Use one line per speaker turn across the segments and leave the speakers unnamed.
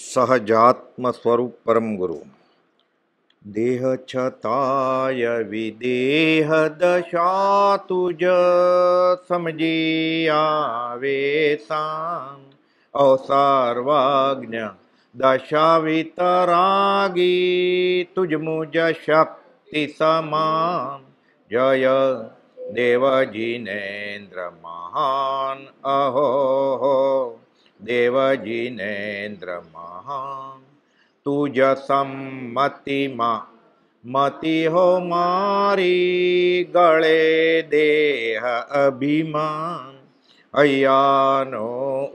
સહજાત્મ સ્વરૂપ પરમ ગુરુ દેહ છતાય વિદેહ દશા તુજ સમજી આવે સામ અવસર્વજ્ઞ દશા વિતરાગી તુજ મુજ શક્તિ સમાન જય દેવ જીનેન્દ્ર મહાન અહો દેવજીનેન્દ્ર મહાન તુજ સંમતિમાં મતિ હો મારી ગળે દેહ અભિમાન અહીંયાનો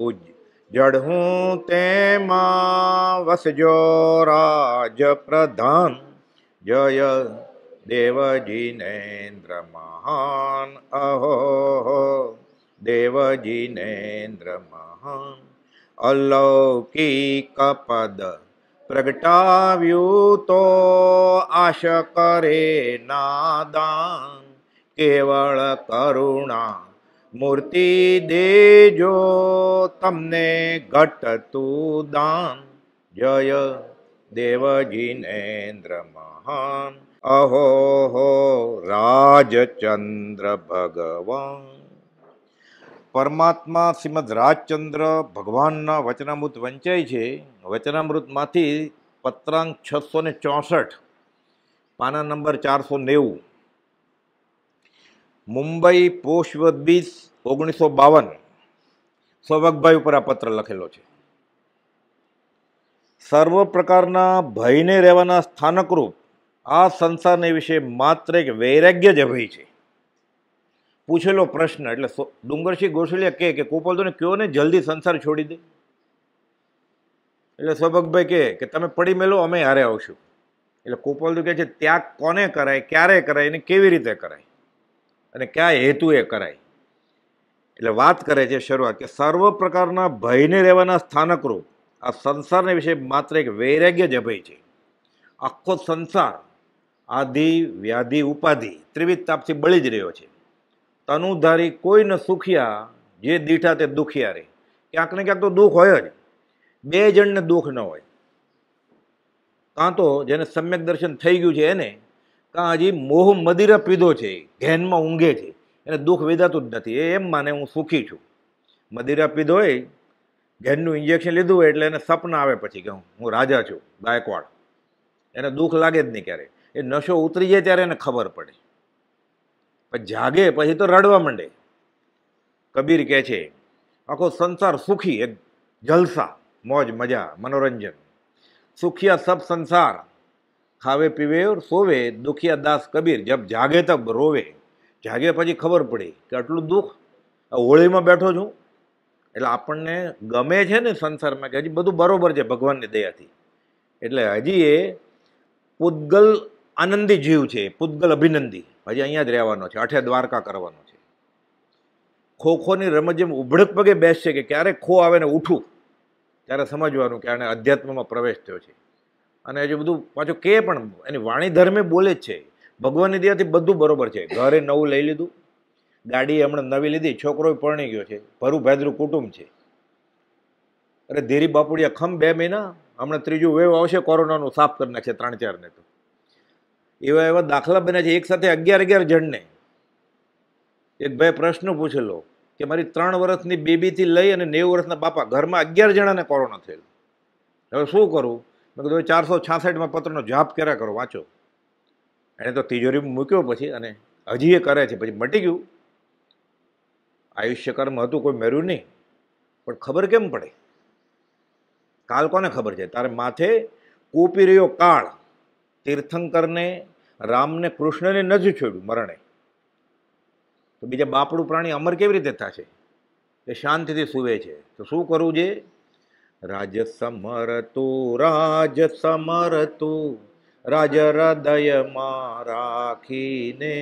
ઉજ્જડ હું તેમાં વસજો રાજ પ્રધાન જય દેવજીનેન્દ્ર મહાન અહો દેવજીનેન્દ્ર મહાન અલૌકિક પદ પ્રગટાવ્યું તો આશ કરે નાદાન કેવળ કરુણા મૂર્તિ દેજો તમને ઘટતું દાન જય દેવજીનેન્દ્ર મહાન અહો રાજચંદ્ર ભગવાન પરમાત્મા શ્રીમદ રાજચંદ્ર ભગવાનના વચનામૃત વંચાય છે. વચનામૃતમાંથી પત્રાંક 664, પાના નંબર 490, મુંબઈ પોસ્ટ 1952, સૌભગભાઈ ઉપર આ પત્ર લખેલો છે. સર્વ પ્રકારના ભયને રહેવાના સ્થાનકરૂપ આ સંસારને વિશે માત્ર એક વૈરાગ્ય જ અભય છે. પૂછેલો પ્રશ્ન એટલે ડુંગરસિંહ ગોસલિયા કે ગોપાલદોને કયો ને જલ્દી સંસાર છોડી દે. એટલે સૌભગભાઈ કે તમે પડી મેલો, અમે હારે આવશું. એટલે ગોપાલદો કહે છે ત્યાગ કોને કરાય, ક્યારે કરાય અને કેવી રીતે કરાય અને કયા હેતુએ કરાય. એટલે વાત કરે છે શરૂઆત કે સર્વ પ્રકારના ભયને રહેવાના સ્થાનકરૂપ આ સંસારને વિશે માત્ર એક વૈરાગ્ય જ અભય છે. આખો સંસાર આધિ વ્યાધિ ઉપાધિ ત્રિવિધ તાપથી બળી જ રહ્યો છે. તનુધારી કોઈ ન સુખિયા, જે દીઠા તે દુખિયા રે. ક્યાંક ને ક્યાંક તો દુઃખ હોય જ. બે જણને દુઃખ ન હોય. કાં તો જેને સમ્યક દર્શન થઈ ગયું છે એને, કાં હજી મોહ મદિરા પીધો છે, ઘેનમાં ઊંઘે છે, એને દુઃખ વેદાતું જ નથી. એ એમ માને હું સુખી છું. મદિરા પીધો હોય, ઘેનનું ઇન્જેક્શન લીધું હોય એટલે એને સપના આવે પછી કે હું રાજા છું, ગાયકવાડ. એને દુઃખ લાગે જ નહીં ક્યારે. એ નશો ઉતરી જાય ત્યારે એને ખબર પડે. જાગે પછી તો રડવા માંડે. કબીર કહે છે આખો સંસાર સુખી, એક જલસા, મોજ મજા, મનોરંજન. સુખિયા સબ સંસાર, ખાવે પીવે ઓર સોવે, દુખિયા દાસ કબીર, જબ જાગે તબ રોવે. જાગે પછી ખબર પડી કે આટલું દુઃખ. હોળીમાં બેઠો છું એટલે આપણને ગમે છે ને સંસારમાં કે હજી બધું બરોબર છે ભગવાનની દયાથી. એટલે હજી એ પૂતગલ આનંદી જીવ છે, પૂતગલ અભિનંદી. હજી અહીંયા જ રહેવાનો છે, અઠે દ્વારકા કરવાનો છે. ખોખોની રમત જેમ ઉભડક પગે બેસશે કે ક્યારે ખો આવે ને ઉઠું, ત્યારે સમજવાનું કે આને અધ્યાત્મમાં પ્રવેશ થયો છે. અને હજુ બધું પાછું કે પણ એની વાણી ધર્મે બોલે જ છે. ભગવાનની દયાથી બધું બરોબર છે. ઘરે નવું લઈ લીધું, ગાડી હમણાં નવી લીધી, છોકરો પરણી ગયો છે, ભરું ભેદરું કુટુંબ છે. અરે ધીરી બાપુડિયા ખમ 2 મહિના, હમણાં ત્રીજું વેવ આવશે કોરોનાનું, સાફ કરી નાખશે 3-4 ને. તો એવા એવા દાખલા બન્યા છે. એક સાથે 11 જણને. એક ભાઈ પ્રશ્ન પૂછેલો કે મારી 3 વર્ષની બેબીથી લઈ અને 90 વર્ષના બાપા, ઘરમાં 11 જણાને કોરોના થયેલો. હવે શું કરું? મેં કીધું 466માં પત્રનો જાપ કર્યા કરો, વાંચો. એને તો તિજોરીમાં મૂક્યો પછી, અને હજી એ કરે છે. પછી મટી ગયું. આયુષ્ય કર્મ હતું, કોઈ મેર્યું નહીં. પણ ખબર કેમ પડે? કાલ કોને ખબર છે? તારે માથે કૂપી રહ્યો કાળ. તીર્થંકરને, રામને, કૃષ્ણને નથી છોડ્યું મરણે. તો બીજા બાપડું પ્રાણી અમર કેવી રીતે થશે? એ શાંતિથી સૂવે છે. તો શું કરવું છે? રાજ સમરતું, રાજ સમરતું, રાજ હૃદયમાં રાખીને,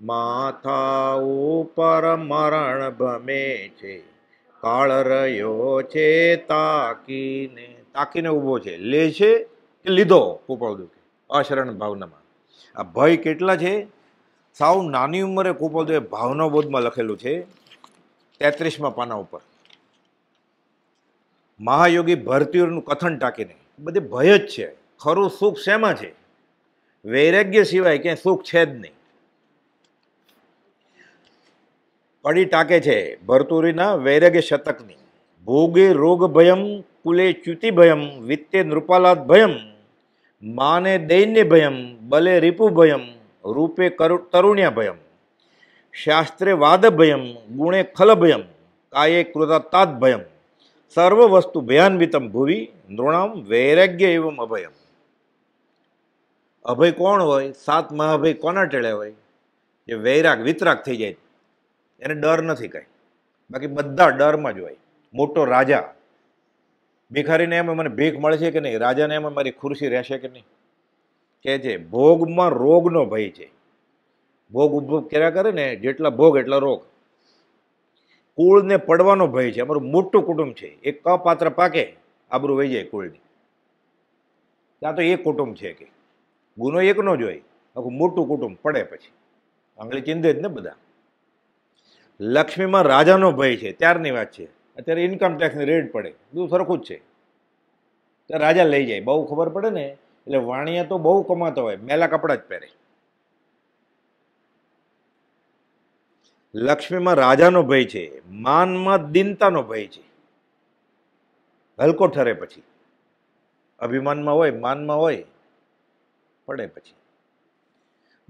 માથા ઉપર મરણ ભમે છે, કાળ રહ્યો છે તાકીને. તાકીને ઊભો છે. લે છે કે લીધો? કુપાવદુ અશરણ ભાવનામાં. આ ભય કેટલા છે? સાવ નાની ઉંમરે કુપાવદુએ ભાવના બોધમાં લખેલું છે, 33મા પાના ઉપર. મહાયોગી ભરતીઓનું કથન ટાંકીને બધી ભય જ છે. ખરું સુખ શેમાં છે? વૈરાગ્ય સિવાય ક્યાંય સુખ છે જ નહીં. કડી ટાંકે છે ભરતુરીના વૈરાગ્ય શતકની. ભોગે રોગ ભયમ, કુલે ચ્યુતિ ભયમ, વિત્તે નૃપાલાદ ભયમ, માને દૈન્ય ભયમ, બલે રિપુ ભયમ, રૂપે તરુણ્યા ભયમ, શાસ્ત્રે વાદ ભયમ, ગુણે ખલ ભયમ, કાયે કૃતાતાદ ભયમ, સર્વ વસ્તુ ભયાન્વિતમ ભુવિ, નૃણામ વૈરાગ્ય એવમ અભયમ. અભય કોણ હોય? 7 મહાભય કોના ટેળે હોય? જે વૈરાગ વિતરાગ થઈ જાય, એને ડર નથી કાંઈ. બાકી બધા ડરમાં જ હોય. મોટો રાજા, ભિખારીને એમ મને ભીખ મળશે કે નહીં, રાજાને એમ મારી ખુરશી રહેશે કે નહીં. કે છે ભોગમાં રોગનો ભય છે. ભોગ ઉભો કર્યા કરે ને, જેટલા ભોગ એટલા રોગ. કુળને પડવાનો ભય છે. અમારું મોટું કુટુંબ છે, એક કપાત્ર પાકે આબરૂ વહી જાય કુળની. ત્યાં તો એક કુટુંબ છે કે ગુનો એકનો જ હોય, આખું મોટું કુટુંબ પડે પછી આંગળી ચીંધે જ ને બધા. લક્ષ્મીમાં રાજાનો ભય છે, ત્યારની વાત છે. અત્યારે ઇન્કમ ટેક્સની રેડ પડે, બધું સરખું જ છે. ત્યારે રાજા લઈ જાય, બહુ ખબર પડે ને એટલે વાણિયા તો બહુ કમાતો હોય, મેલા કપડાં જ પહેરે. લક્ષ્મીમાં રાજાનો ભય છે, માનમાં દીનતાનો ભય છે. હલકો ઠરે પછી અભિમાનમાં હોય, માનમાં હોય, પડે પછી.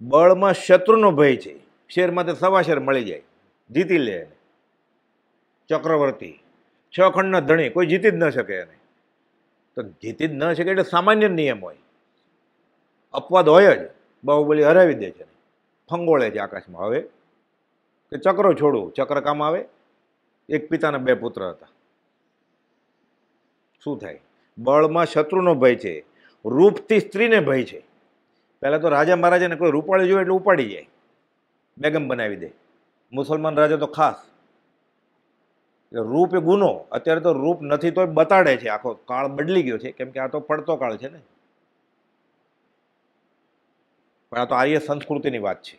બળમાં શત્રુનો ભય છે. શેરમાં તે સવા શેર મળી જાય, જીતી લે એને. ચક્રવર્તી 6 ખંડના ધણી, કોઈ જીતી જ ન શકે એને. તો જીતી જ ન શકે એટલે સામાન્ય નિયમ હોય, અપવાદ હોય જ. બાહુબલી હરાવી દે છે, ફંગોળે છે આકાશમાં. હવે કે ચક્રો છોડવું, ચક્ર કામ આવે? એક પિતાના 2 પુત્ર હતા, શું થાય? બળમાં શત્રુનો ભય છે. રૂપથી સ્ત્રીને ભય છે. પહેલાં તો રાજા મહારાજાને કોઈ રૂપાળી જોઈએ એટલે ઉપાડી જાય, બેગમ બનાવી દે. મુસલમાન રાજા તો ખાસ. એટલે રૂપ એ ગુનો. અત્યારે તો રૂપ નથી તો બતાડે છે. આખો કાળ બદલી ગયો છે, કેમ કે આ તો પડતો કાળ છે ને. પણ આ તો આર્ય સંસ્કૃતિની વાત છે.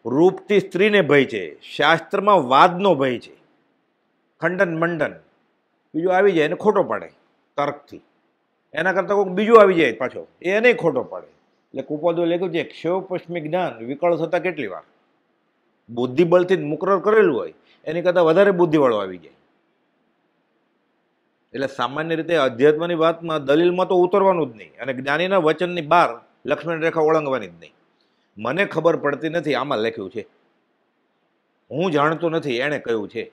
રૂપથી સ્ત્રીને ભય છે. શાસ્ત્રમાં વાદનો ભય છે. ખંડન મંડન બીજું આવી જાય એને ખોટો પાડે તર્કથી. એના કરતાં કોઈક બીજું આવી જાય પાછો, એને ખોટો પાડે. એટલે કુપોદે લખ્યું છે ક્ષેવ પશ્ચિમી જ્ઞાન વિકળ થતા કેટલી વાર. બુદ્ધિબળથી મુકરર કરેલું હોય એની કરતાં વધારે બુદ્ધિવાળો આવી જાય. એટલે સામાન્ય રીતે અધ્યાત્મની વાતમાં દલીલમાં તો ઉતરવાનું જ નહીં, અને જ્ઞાનીના વચનની બહાર લક્ષ્મણ રેખા ઓળંગવાની જ નહીં. મને ખબર પડતી નથી આમાં લખ્યું છે, હું જાણતો નથી એણે કહ્યું છે,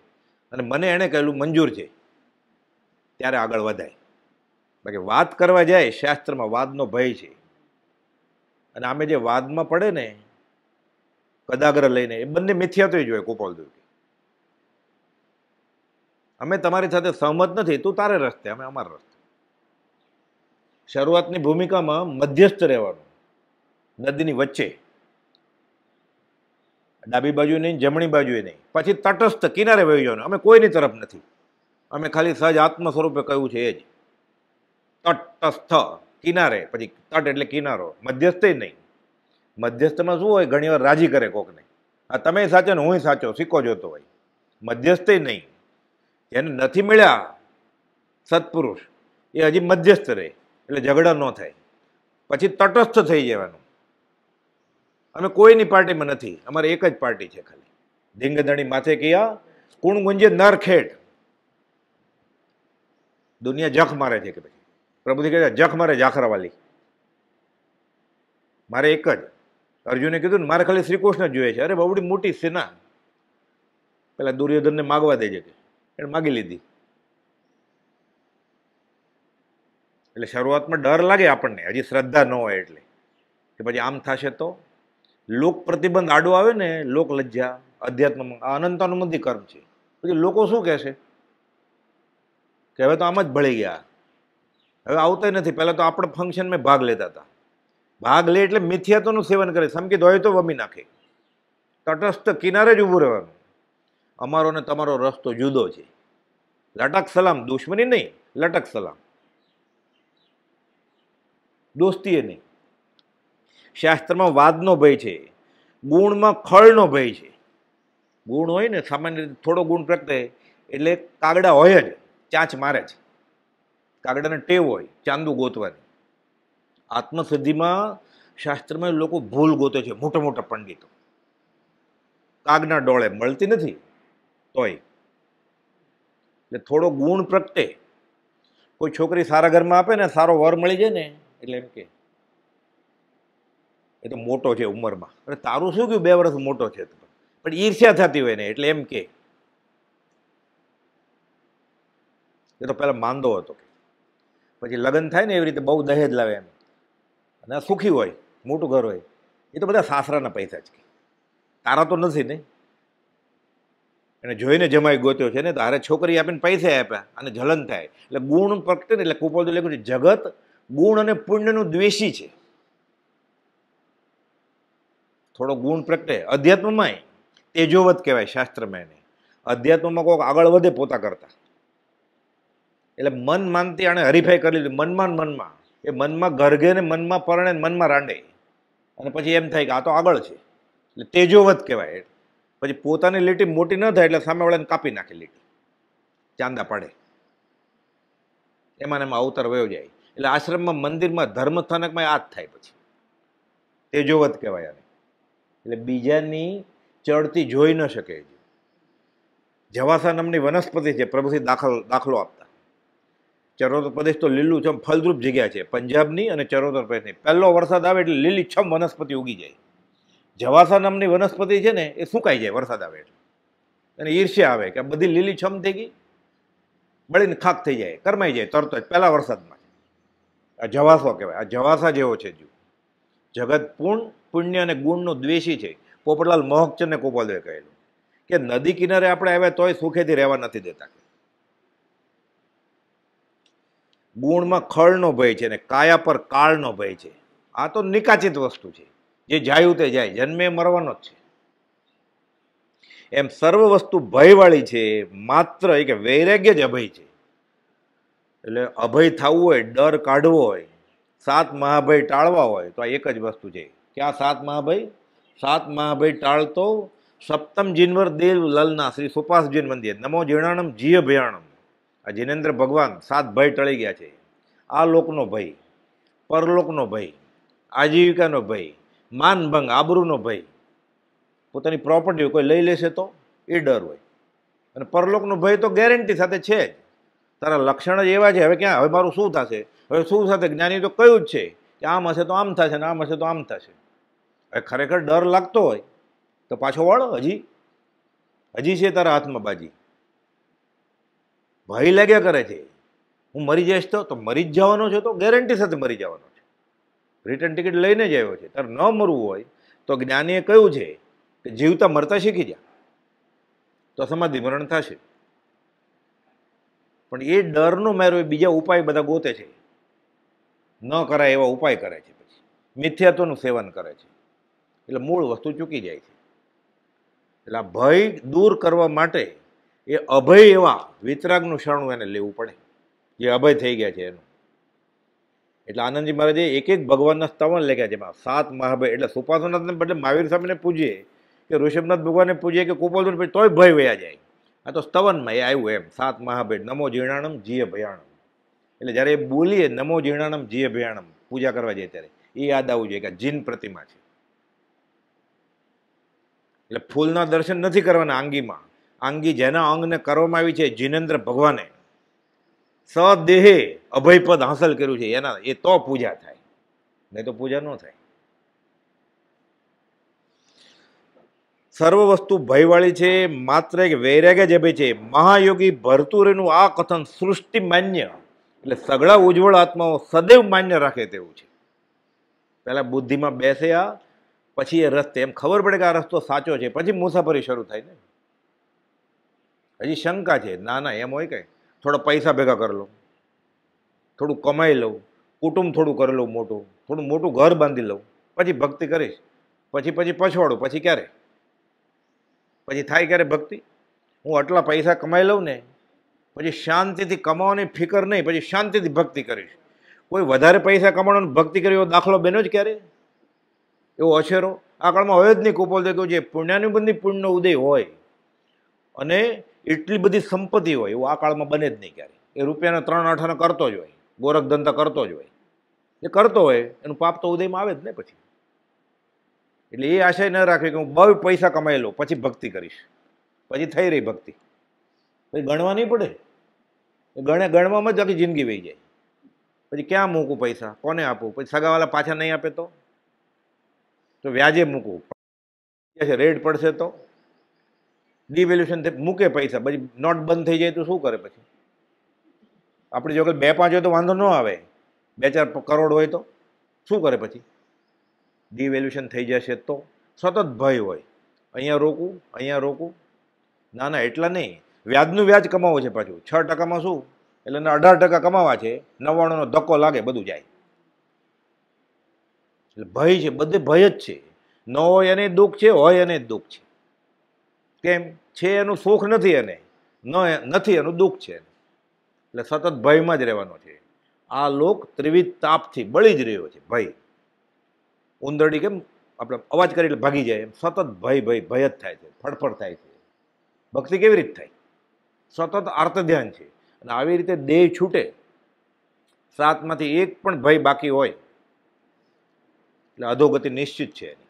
અને મને એણે કહેલું મંજૂર છે, ત્યારે આગળ વધાય. બાકી વાત કરવા જાય શાસ્ત્રમાં વાદનો ભય છે. અને આમે જે વાદમાં પડે ને કદાગ્ર લઈને, એ બંને મિથ્યાત્વ જ હોય. કુપોલદેવ કે અમે તમારી સાથે સહમત નથી, તું તારે રસ્તે, અમે અમારા રસ્તે. શરૂઆતની ભૂમિકામાં મધ્યસ્થ રહેવાનું, નદીની વચ્ચે, ડાબી બાજુ નહીં, જમણી બાજુએ નહીં. પછી તટસ્થ કિનારે વહી જવાનું. અમે કોઈની તરફ નથી, અમે ખાલી સહજ આત્મ સ્વરૂપે કહ્યું છે એ જ. તટસ્થ કિનારે, પછી તટ એટલે કિનારો, મધ્યસ્થ નહીં. મધ્યસ્થમાં શું હોય? ઘણી વાર રાજી કરે કોકને, આ તમે સાચો ને હું સાચો, સિક્કો જોતો હોય. મધ્યસ્થ નહીં. એને નથી મળ્યા સત્પુરુષ, એ હજી મધ્યસ્થ રહે, એટલે ઝઘડા ન થાય. પછી તટસ્થ થઈ જવાનું. અમે કોઈની પાર્ટીમાં નથી, અમારે એક જ પાર્ટી છે ખાલી. ધીંગધણી માથે કિયા કુણ ગુંજે નરખેટ. દુનિયા જખ મારે છે કે પછી પ્રભુજી કહે જખ મારે જાખરાવાલી. મારે એક જ. અર્જુને કીધું ને મારે ખાલી શ્રીકૃષ્ણ જોઈએ છે. અરે બહુડી મોટી સેના. પેલા દુર્યોધનને માગવા દેજે કે એને માગી લીધી. એટલે શરૂઆતમાં ડર લાગે આપણને, હજી શ્રદ્ધા ન હોય એટલે, કે પછી આમ થશે તો. લોક પ્રતિબંધ આડો આવે ને, લોક લજ્જા અધ્યાત્મમાં આ અનંતાનુમતિ કર્મ છે. પછી લોકો શું કહેશે કે હવે તો આમ જ ભળી ગયા, હવે આવતા નથી. પહેલાં તો આપણે ફંક્શનમાં ભાગ લેતા હતા. ભાગ લે એટલે મિથ્યાત્વનું સેવન કરે, સમકિત હોય તો વમી નાખે. તટસ્થ કિનારે જ ઊભું રહેવાનું. અમારો ને તમારો રસ્તો જુદો છે. લટક સલામ, દુશ્મની નહીં, લટક સલામ, દોસ્તીએ નહીં. શાસ્ત્રમાં વાદનો ભય છે. ગુણમાં ખળનો ભય છે. ગુણ હોય ને, સામાન્ય રીતે થોડો ગુણ પ્રગટે એટલે કાગડા હોય જ, ચાંચ મારે જ. કાગડાને ટેવ હોય ચાંદુ ગોતવાની. આત્મસિદ્ધિમાં શાસ્ત્રમાં લોકો ભૂલ ગોતે છે, મોટા મોટા પંડિતો. કાગના ડોળે મળતી નથી તોય. એટલે થોડો ગુણ પ્રગટે. કોઈ છોકરી સારા ઘરમાં આપે ને, સારો વર મળી જાય ને, એટલે એમ કે એ તો મોટો છે ઉંમરમાં. અરે તારું શું કહ્યું, 2 વર્ષ મોટો છે, પણ ઈર્ષ્યા થતી હોય ને એટલે એમ કે એ તો પેલા માંદો હતો. પછી લગ્ન થાય ને એવી રીતે બહુ દહેજ લાવે એમ, અને સુખી હોય, મોટું ઘર હોય, એ તો બધા સાસરાના પૈસા જ કે, તારા તો નથી ને. એને જોઈને જમાઈ ગોત્યો છે ને, તારે છોકરી આપીને પૈસા આપ્યા અને જલન થાય. એટલે ગુણ પ્રગટે ને એટલે કુપોલજી લખ્યું છે, જગત ગુણ અને પુણ્યનું દ્વેષી છે. થોડો ગુણ પ્રગટે. અધ્યાત્મમાં તેજોવત કહેવાય શાસ્ત્રમાં એને. અધ્યાત્મમાં કોઈક આગળ વધે પોતા કરતા, એટલે મન માનતી આણે હરીફાઈ કરી લીધી મનમાં. એ મનમાં ગરગે ને મનમાં પરણે મનમાં રાંડે, અને પછી એમ થાય કે આ તો આગળ છે, એટલે તેજોવત કહેવાય. પછી પોતાની લીટી મોટી ન થાય એટલે સામેવાળાને કાપી નાખે લીટી, ચાંદા પાડે, એમાં એમાં અવતાર વયો જાય. એટલે આશ્રમમાં, મંદિરમાં, ધર્મસ્થાનકમાં આ જ થાય. પછી તેજોવત કહેવાય આને. એટલે બીજાની ચડતી જોઈ ન શકે. જવાસા નામની વનસ્પતિ છે, પ્રભુથી દાખલો આપતા. ચરોતર પ્રદેશ તો લીલુંછમ ફળદ્રુપ જગ્યા છે, પંજાબની અને ચરોતર પ્રદેશની. પહેલો વરસાદ આવે એટલે લીલીછમ વનસ્પતિ ઉગી જાય. જવાસા નામની વનસ્પતિ છે ને, એ સુકાઈ જાય વરસાદ આવે એટલે. અને ઈર્ષ્યા આવે કે બધી લીલીછમ થઈ ગઈ, બળીને ખાક થઈ જાય, કરમાઈ જાય તરત જ પહેલા વરસાદમાં. આ જવાસો કહેવાય. આ જવાસા જેવો છે જીવ. જગત પુણ્ય અને ગુણનો દ્વેષી છે. પોપટલાલ મોહકચંદને ગોપાલદેવે કહેલું કે નદી કિનારે આપણે આવ્યા તોય સુખેથી રહેવા નથી દેતા. ગુણમાં ખળનો ભય છે ને કાયા પર કાળનો ભય છે. આ તો નિકાચિત વસ્તુ છે, જે જાયું તે જાય, જન્મે મરવાનો જ છે. એમ સર્વ વસ્તુ ભયવાળી છે, માત્ર એ કે વૈરાગ્ય જ અભય છે. એટલે અભય થવું હોય, ડર કાઢવો હોય, 7 મહાભય ટાળવા હોય તો આ એક જ વસ્તુ છે. ક્યાં 7 મહાભય? 7 મહાભય ટાળતો સપ્તમ જીનવર દેવ લલના શ્રી સુપાસજીન મંદિર નમો જીર્ણાણમ જીય ભયાણમ. આ જીનેન્દ્ર ભગવાન 7 ભય ટળી ગયા છે. આ લોકનો ભય, પરલોકનો ભય, આજીવિકાનો ભય, માનભંગ આબરૂનો ભય, પોતાની પ્રોપર્ટી કોઈ લઈ લેશે તો એ ડર હોય, અને પરલોકનો ભય તો ગેરંટી સાથે છે જ. તારા લક્ષણ જ એવા છે, હવે ક્યાં, હવે મારું શું થશે, હવે શું થશે. જ્ઞાની તો કયું જ છે કે આમ હશે તો આમ થશે ને આમ હશે તો આમ થશે. હવે ખરેખર ડર લાગતો હોય તો પાછો વળ, હજી છે તારા હાથમાં બાજી. ભય લાગ્યા કરે છે, હું મરી જઈશ તો મરી જ જવાનો છે, તો ગેરંટી સાથે મરી જવાનો છે. રિટર્ન ટિકિટ લઈને જ આવ્યો છે. તારે ન મરવું હોય તો જ્ઞાનીએ કહ્યું છે કે જીવતા મરતા શીખી જા, તો સમાધિ મરણ થશે. પણ એ ડરનો મેરો એ બીજા ઉપાય બધા ગોતે છે, ન કરાય એવા ઉપાય કરે છે, પછી મિથ્યાત્વનું સેવન કરે છે, એટલે મૂળ વસ્તુ ચૂકી જાય છે. એટલે આ ભય દૂર કરવા માટે એ અભય એવા વિતરાગનું શરણું એને લેવું પડે, જે અભય થઈ ગયા છે એનું. એટલે આનંદજી મહારાજે એક ભગવાનના સ્તવન લખ્યા છે. એમાં 7 મહાભય, એટલે સુપાર્શ્વનાથને બદલે મહાવીર સ્વામીને પૂજીએ કે ઋષભનાથ ભગવાનને પૂજીએ કે કુપોલજી પૂજીએ તોય ભય વયા જાય. આ તો સ્તવનમાં એ આવ્યું એમ 7 મહાભય નમો જીર્ણાણમ જીય ભયાણમ. એટલે જ્યારે એ બોલીએ નમો જીર્ણાણમ જીય ભયાણમ પૂજા કરવા જાય ત્યારે એ યાદ આવવું જોઈએ કે જીન પ્રતિમા છે. એટલે ફૂલના દર્શન નથી કરવાના આંગીમાં. આંગી જેના અંગને કરવામાં આવી છે જીનેન્દ્ર ભગવાને સદેહે અભયપદ હાંસલ કર્યું છે એના, એ તો પૂજા થાય, નહીં તો પૂજા ન થાય. સર્વ વસ્તુ ભયવાળી છે, માત્ર એક વૈરાગ્ય જ અભય છે. મહાયોગી ભરતુરીનું આ કથન સૃષ્ટિ માન્ય, એટલે સગળા ઉજ્જવળ આત્માઓ સદૈવ માન્ય રાખે તેવું છે. પહેલા બુદ્ધિમાં બેસ્યા પછી એ રસ્તે એમ ખબર પડે કે આ રસ્તો સાચો છે, પછી મુસાફરી શરૂ થાય ને. હજી શંકા છે, ના ના એમ હોય કઈ થોડા પૈસા ભેગા કરી લઉં, થોડું કમાઈ લઉં, કુટુંબ થોડું કરી લઉં, થોડું મોટું ઘર બાંધી લઉં, પછી ભક્તિ કરીશ, પછી પછવાડું, પછી ક્યારે, પછી થાય ક્યારે ભક્તિ. હું આટલા પૈસા કમાઈ લઉં ને પછી શાંતિથી કમાવાની ફિકર નહીં, પછી શાંતિથી ભક્તિ કરીશ. કોઈ વધારે પૈસા કમાવાનો ભક્તિ કરી એવો દાખલો બન્યો જ ક્યારે? એવો અછેરો આ કાળમાં હોય જ નહીં. કુપોલદેવ કહ્યું છે પુણ્યાનુબંધી પુણ્યનો ઉદય હોય અને એટલી બધી સંપત્તિ હોય એવું આ કાળમાં બને જ નહીં ક્યારે. એ રૂપિયાના 3 આઠાના કરતો જ હોય, ગોરખ ધંધા કરતો જ હોય. એ કરતો હોય એનું પાપ તો ઉદયમાં આવે જ ને પછી. એટલે એ આશય ન રાખવી કે હું બહુ પૈસા કમાઈ લઉં પછી ભક્તિ કરીશ, પછી થઈ રહી ભક્તિ, પછી ગણવા નહીં પડે. ગણવામાં જ આખી જિંદગી વહી જાય. પછી ક્યાં મૂકું પૈસા, કોને આપું, પછી સગાવાલા પાછા નહીં આપે તો વ્યાજે મૂકવું, રેડ પડશે તો ડિવેલ્યુશન મૂકે પૈસા, પછી નોટ બંધ થઈ જાય તો શું કરે પછી? આપણી જો 2-5 હોય તો વાંધો ન આવે, 2-4 કરોડ હોય તો શું કરે પછી? ડિવેલ્યુશન થઈ જશે તો સતત ભય હોય, અહીંયા રોકું. ના ના, એટલા નહીં, વ્યાજનું વ્યાજ કમાવું છે પાછું. 6%માં શું, એટલે 18% કમાવા છે, 99નો ધક્કો લાગે બધું જાય. એટલે ભય છે, બધે ભય જ છે. ન હોય એને દુઃખ છે, હોય એને દુઃખ છે. કેમ છે? એનું સુખ નથી, એને નથી એનું દુઃખ છે. એટલે સતત ભયમાં જ રહેવાનો છે. આ લોક ત્રિવિધ તાપથી બળી જ રહ્યો છે. ભય, ઉંદરડી કેમ આપણે અવાજ કરી એટલે ભાગી જાય, એમ સતત ભય જ થાય છે, ફડફડ થાય છે. ભક્તિ કેવી રીતે થાય? સતત આર્ત ધ્યાન છે. અને આવી રીતે દેહ છૂટે, 7માંથી 1 પણ ભય બાકી હોય એટલે અધોગતિ નિશ્ચિત છે એની.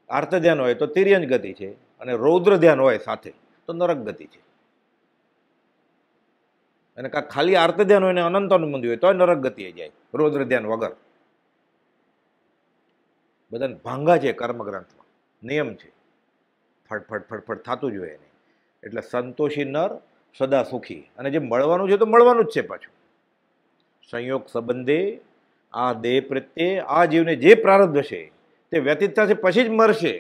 આર્ત ધ્યાન હોય તો તિર્યંજ ગતિ છે, અને રૌદ્ર ધ્યાન હોય સાથે તો નરક ગતિ છે. અને કાંઈક ખાલી આર્ત ધ્યાન હોય ને અનંત અનુબંધી હોય તો નરક ગતિએ જાય, રૌદ્ર ધ્યાન વગર. બધાને ભાંગા છે કર્મગ્રંથમાં, નિયમ છે, ફટફટ થતું જ હોય એને. એટલે સંતોષી નર સદા સુખી. અને જે મળવાનું છે તો મળવાનું જ છે પાછું. સંયોગ સંબંધે આ દેહ પ્રત્યે આ જીવને જે પ્રારબ્ધ હશે તે વ્યતીત થશે, પછી જ મરશે.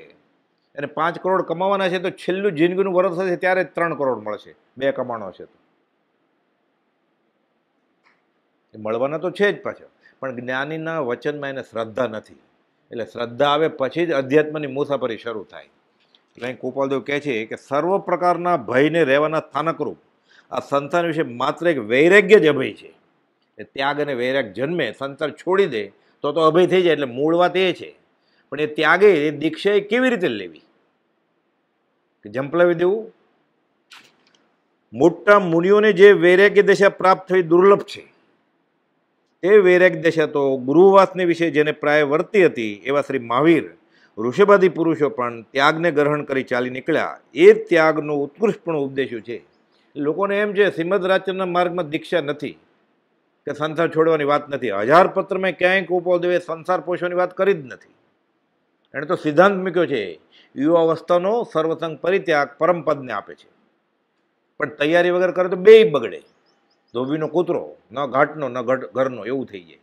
અને 5 કરોડ કમાવાના છે તો છેલ્લું જિંદગીનું વર્ષ હશે ત્યારે જ 3 કરોડ મળશે, 2 કમાણો હશે તો. મળવાના તો છે જ પાછળ, પણ જ્ઞાનીના વચનમાં એને શ્રદ્ધા નથી. એટલે શ્રદ્ધા આવે પછી જ અધ્યાત્મની મુસાફરી શરૂ થાય. એટલે ગોપાલદેવ કહે છે કે સર્વ પ્રકારના ભયને રહેવાના સ્થાનકરૂપ આ સંસાર વિશે માત્ર એક વૈરાગ્ય જ અભય છે. એ ત્યાગ અને વૈરાગ જન્મે, સંસાર છોડી દે તો અભય થઈ જાય. એટલે મૂળ વાત એ છે. પણ એ ત્યાગે એ દીક્ષા એ કેવી રીતે લેવી કે ઝંપલાવી દેવું? મોટા મુનિઓને જે વૈરાગ્ય દશા પ્રાપ્ત થઈ દુર્લભ છે, તે વૈરાગ્ય દશા તો ગુરુવાસને વિશે જેને પ્રાય વર્તી હતી એવા શ્રી મહાવીર ઋષભાદી પુરુષો પણ ત્યાગને ગ્રહણ કરી ચાલી નીકળ્યા. એ ત્યાગનો ઉત્કૃષ્ટપણો ઉપદેશ્યો છે. લોકોને એમ છે શ્રીમદ રાજચંદ્રના માર્ગમાં દીક્ષા નથી, કે સંસાર છોડવાની વાત નથી. 1000 પત્રમાં ક્યાંય ગોપાલદેવે સંસાર પોષવાની વાત કરી જ નથી. એણે તો સિદ્ધાંત મૂક્યો છે, યુવાવસ્થાનો સર્વસંગ પરિત્યાગ પરમપદને આપે છે. પણ તૈયારી વગર કરે તો બેય બગડે. ધોબીનો કૂતરો, ન ઘાટનો ન ઘરનો, એવું થઈ જાય.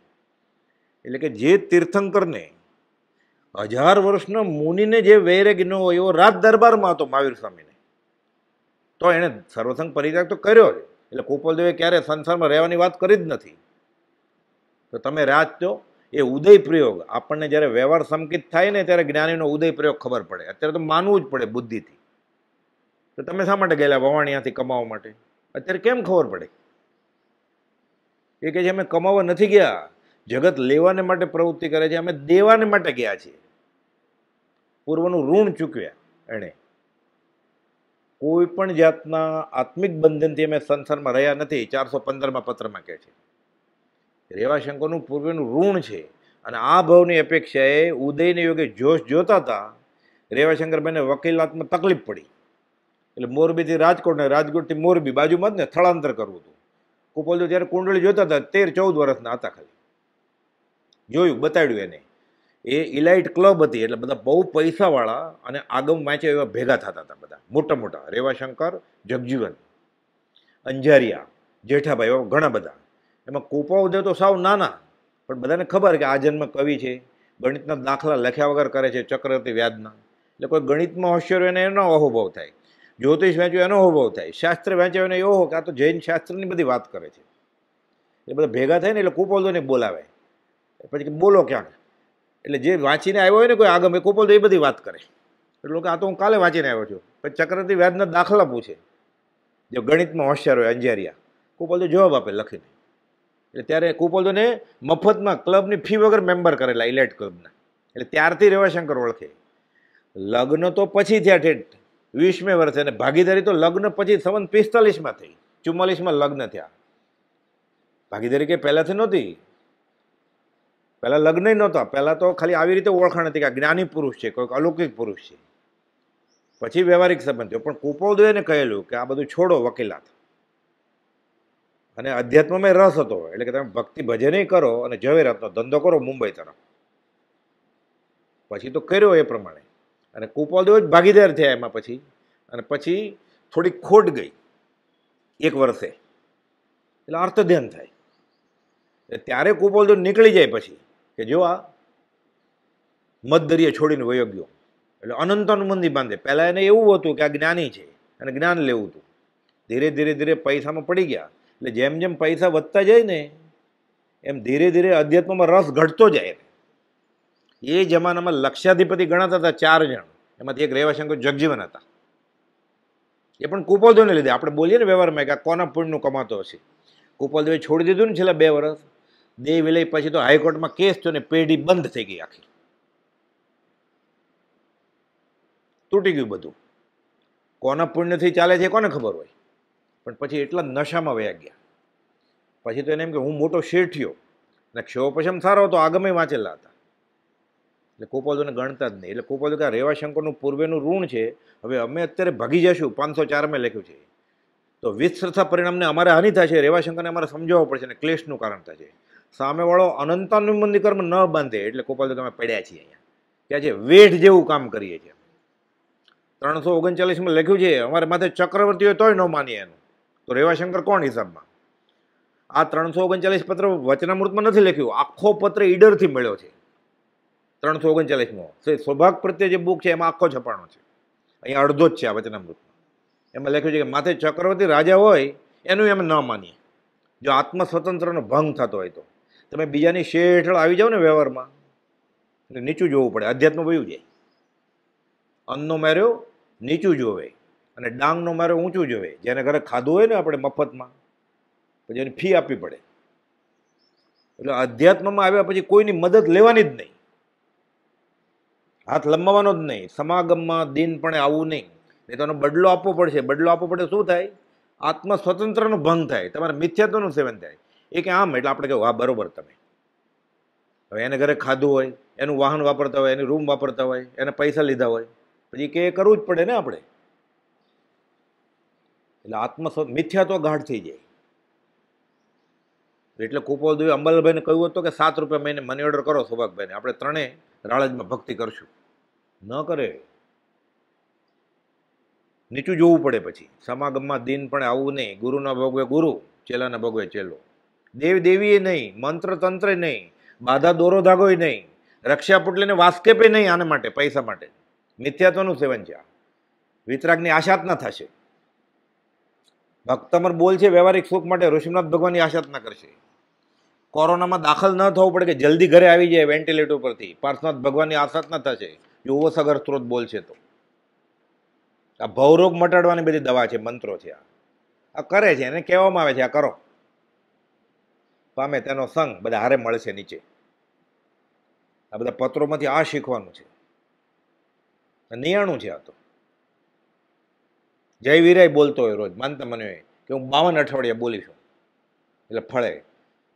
એટલે કે જે તીર્થંકરને 1000 વર્ષના મુનિને જે વૈરાગ્ય ન હોય એવો રાજ દરબારમાં હતો મહાવીર સ્વામીને, તો એણે સર્વસંગ પરિત્યાગ તો કર્યો જ. એટલે ગોપાલદેવે ક્યારે સંસારમાં રહેવાની વાત કરી જ નથી. તો તમે રાજ તો એ ઉદય પ્રયોગ, આપણને જ્યારે વ્યવહાર સંકિત થાય ને ત્યારે જ્ઞાનીનો ઉદય પ્રયોગ ખબર પડે. અત્યારે તો માનવું જ પડે બુદ્ધિથી. તો તમે શા માટે ગયેલા વવાણિયાથી કમાવા માટે? અત્યારે કેમ ખબર પડે? એ કહે છે અમે કમાવા નથી ગયા, જગત લેવાને માટે પ્રવૃત્તિ કરે છે, અમે દેવાને માટે ગયા છીએ. પૂર્વનું ઋણ ચૂકવ્યા એણે. કોઈ પણ જાતના આત્મિક બંધનથી અમે સંસારમાં રહ્યા નથી. 415માં પત્રમાં કહે છે. રેવાશંકરનું પૂર્વનું ઋણ છે. અને આ ભાવની અપેક્ષાએ ઉદયને યોગે જોશ જોતા હતા. રેવાશંકરભાઈને વકીલાતમાં તકલીફ પડી. એટલે મોરબીથી રાજકોટ ને રાજકોટથી મોરબી બાજુમાં જ ને, સ્થળાંતર કરવું હતું. ગોપાલદેવ જ્યારે કુંડળી જોતા હતા 13-14 વર્ષના હતા. ખાલી જોયું, બતાડ્યું એને. એ ઇલાઇટ ક્લબ હતી, એટલે બધા બહુ પૈસાવાળા અને આગમ વાંચ્યા એવા ભેગા થતા હતા બધા મોટા મોટા. રેવાશંકર, જગજીવન, અંજારિયા, જેઠાભાઈ, એવા ઘણા બધા. એમાં ગોપાલદેવ તો સાવ નાના, પણ બધાને ખબર કે આ જન્મ કવિ છે, ગણિતના દાખલા લખ્યા વગર કરે છે, ચક્રવર્તી વ્યાજના. એટલે કોઈ ગણિતમાં હોશિયાર હોય એને એનો અહોભાવ થાય, જ્યોતિષ વાંચ્યો એનો અહોભાવ થાય, શાસ્ત્ર વાંચ્યો એને એવો કે આ તો જૈન શાસ્ત્રની બધી વાત કરે છે. એ બધા ભેગા થાય ને એટલે ગોપાલદેવને બોલાવે. પછી કે બોલો ક્યાંક. એટલે જે વાંચીને આવ્યો હોય ને કોઈ આગમ, એ ગોપાલદેવ એ બધી વાત કરે. એટલે કે આ તો હું કાલે વાંચીને આવ્યો છું. પછી ચક્રવર્તી વ્યાજના દાખલા પૂછે, જો ગણિતમાં હોશિયાર હોય અંજારિયા. ગોપાલદેવ જવાબ આપે લખીને. એટલે ત્યારે ગોપાલદેવને મફતમાં ક્લબની ફી વગર મેમ્બર કરેલા, ઇલાઇટ ક્લબના. એટલે ત્યારથી રેવાશંકર ઓળખે. લગ્ન તો પછી થયા ઠેઠ 20મે વર્ષે, અને ભાગીદારી તો લગ્ન પછી 45માં થઈ, 44માં લગ્ન થયા. ભાગીદારી કે પહેલાંથી નહોતી, પહેલાં લગ્ન નહોતા, પહેલાં તો ખાલી આવી રીતે ઓળખાણ હતી કે જ્ઞાની પુરુષ છે, કોઈક અલૌકિક પુરુષ છે. પછી વ્યવહારિક સંબંધ થયો. પણ કુપોલદેવે કહેલું કે આ બધું છોડો વકીલાત, અને અધ્યાત્મમાં રસ હતો, એટલે કે તમે ભક્તિ ભજને કરો અને ઝવેરાતનો ધંધો કરો મુંબઈ તરફ. પછી તો કર્યો એ પ્રમાણે, અને કુપોલદેવ જ ભાગીદાર થયા એમાં પછી. અને પછી થોડીક ખોટ ગઈ 1 વર્ષે, એટલે અર્થ ધ્યાન થાય. ત્યારે કુપોલદેવ નીકળી જાય પછી કે જો આ મધદરિયે છોડીને વયો ગયો, એટલે અનંતનું મંદિર બાંધે. પહેલાં એને એવું હતું કે આ જ્ઞાની છે અને જ્ઞાન લેવું હતું. ધીરે ધીરે ધીરે પૈસામાં પડી ગયા, એટલે જેમ જેમ પૈસા વધતા જાય ને એમ ધીરે ધીરે અધ્યાત્મમાં રસ ઘટતો જાય. એ જમાનામાં લક્ષાધિપતિ ગણાતા હતા 4 જણ, એમાંથી એક રેવાશંકર જગજીવન હતા. એ પણ કુપોલદેવને લીધે. આપણે બોલીએ ને વ્યવહારમાં કે આ કોના પુણ્યનું કમાતો હશે. કુપોલદેવે છોડી દીધું ને છેલ્લા 2 વર્ષ, દેહ વિલય પછી તો હાઈકોર્ટમાં કેસ થયો ને પેઢી બંધ થઈ ગઈ આખી, તૂટી ગયું બધું. કોના પુણ્યથી ચાલે છે કોને ખબર હોય. પણ પછી એટલા નશામાં વયા ગયા. પછી તો એને એમ કે હું મોટો શેઠિયો, અને ક્ષોપશમ સારો હતો, આગમે વાંચેલા હતા. એટલે કુપોલદેવને ગણતા જ નહીં. એટલે કુપોલદેવ કે આ રેવાશંકરનું પૂર્વેનું ઋણ છે, હવે અમે અત્યારે ભાગી જશું. 504 લખ્યું છે તો વિસ્તૃત પરિણામને અમારે હાનિ થશે, રેવાશંકરને અમારે સમજાવવું પડશે, અને ક્લેશનું કારણ થશે. સામેવાળો અનંતાનુબંધી કર્મ ન બાંધે. એટલે કુપોલદેવ અમે પડ્યા છીએ અહીંયા, ત્યાં છે વેઠ જેવું કામ કરીએ છીએ. 339માં લખ્યું છે અમારે માથે ચક્રવર્તી હોય તોય ન માનીએ એનું. તો રેવાશંકર કોણ હિસાબમાં? આ 339 પત્ર વચનામૃતમાં નથી લખ્યું, આખો પત્ર ઈડરથી મળ્યો છે. 339માં સૌભાગ પ્રત્યે જે બુક છે એમાં આખો છપાણો છે. અહીંયા અડધો જ છે આ વચનામૃતમાં. એમાં લખ્યું છે કે માથે ચક્રવર્તી રાજા હોય એનું એમ ન માનીએ. જો આત્મ સ્વતંત્રનો ભંગ થતો હોય તો તમે બીજાની શેઠ હેઠળ આવી જાઓ ને વ્યવહારમાં, એટલે નીચું જોવું પડે. અધ્યાત્મ વયું જાય. અન્નનો માર્યો નીચું જોવે, અને ડાંગનો માર્યો ઊંચું જોવે. જેને ઘરે ખાધું હોય ને આપણે મફતમાં, પછી એની ફી આપવી પડે. એટલે અધ્યાત્મમાં આવ્યા પછી કોઈની મદદ લેવાની જ નહીં, હાથ લંબાવવાનો જ નહીં. સમાગમમાં દિનપણે આવવું નહીં, નહીં તો એનો બદલો આપવો પડશે. બદલો આપવો પડે શું થાય? આત્મ સ્વતંત્રનો ભંગ થાય, તમારે મિથ્યાત્વનું સેવન થાય. એ કે આમ એટલે આપણે કહ્યું હા બરોબર. તમે હવે એને ઘરે ખાધું હોય, એનું વાહન વાપરતા હોય, એની રૂમ વાપરતા હોય, એને પૈસા લીધા હોય, પછી કે એ કરવું જ પડે ને આપણે. એટલે મિથ્યાત્વ ગાઢ થઈ જાય. એટલે કુપોલદેવે અંબાલાલભાઈને કહ્યું હતું કે 7 રૂપિયા મહિને મની ઓર્ડર કરો સૌભાગભાઈને, આપણે 3 રાળજમાં ભક્તિ કરશું. ન કરે. નીચું જોવું પડે. પછી સમાગમમાં દિન પણ આવવું નહીં. ગુરુના ભોગવે ગુરુ, ચેલાના ભોગવે ચેલો. દેવ દેવીએ નહીં, મંત્ર તંત્ર નહીં, બાધા દોરો ધાગોય નહીં, રક્ષા પુટલીને વાસ્કેપે નહીં. આને માટે પૈસા માટે મિથ્યાત્વનું સેવન છે. વિતરાગની આશાત ના થશે. ભક્તમર બોલ છે વ્યવહારિક સુખ માટે, ઋષિનાથ ભગવાનની આશાત ના કરશે. કોરોનામાં દાખલ ન થવું પડે કે જલ્દી ઘરે આવી જાય વેન્ટિલેટર પરથી, પાર્થનાથ ભગવાનની આશાત ના થશે. જો સગર સ્ત્રોત બોલ છે તો આ ભવરોગ મટાડવાની બધી દવા છે, મંત્રો છે. આ કરે છે, એને કહેવામાં આવે છે આ કરો, પામે તેનો સંગ બધા હારે મળશે નીચે. આ બધા પત્રોમાંથી આ શીખવાનું છે. નિયાણું છે આ તો. જય વીરાય બોલતો હોય રોજ, માનતા મને હોય કે હું 52 અઠવાડિયા બોલીશું એટલે ફળે.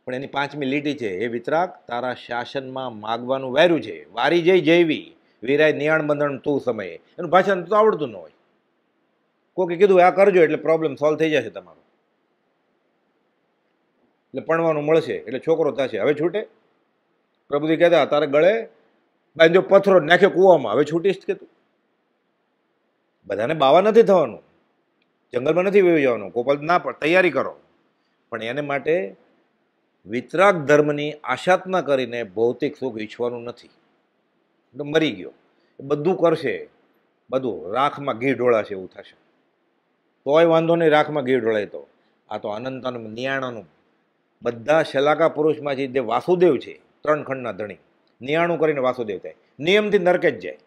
પણ એની 5મી લીટી છે, એ વિતરાગ તારા શાસનમાં માગવાનું વાર્યું છે, વારી જઈ જયવી વીરાય નિયાણ બંધન તું સમયે. એનું ભાષણ તો આવડતું ન હોય. કોકે કીધું આ કરજો એટલે પ્રોબ્લેમ સોલ્વ થઈ જશે તમારો, એટલે ભણવાનું મળશે એટલે છોકરો થશે. હવે છૂટે? પ્રભુજી કહેતા તારે ગળે બાંધ્યો પથ્થરો નાખ્યો કૂવામાં, હવે છૂટીશ કે તું? બધાને બાવા નથી થવાનું, જંગલમાં નથી વહી જવાનું. કોપલ ના પણ તૈયારી કરો, પણ એને માટે વિતરાગ ધર્મની આશાતના કરીને ભૌતિક સુખ ઈચ્છવાનું નથી. એટલે મરી ગયો બધું કરશે, બધું રાખમાં ઘી ઢોળાશે એવું થશે. તોય વાંધો નહીં, રાખમાં ઘી ઢોળાય તો. આ તો અનંતાનું નિયાણાનું બધા શલાકા પુરુષમાંથી જે વાસુદેવ છે 3 ખંડના ધણી, નિયાણું કરીને વાસુદેવ થાય, નિયમથી નરકે જ જાય.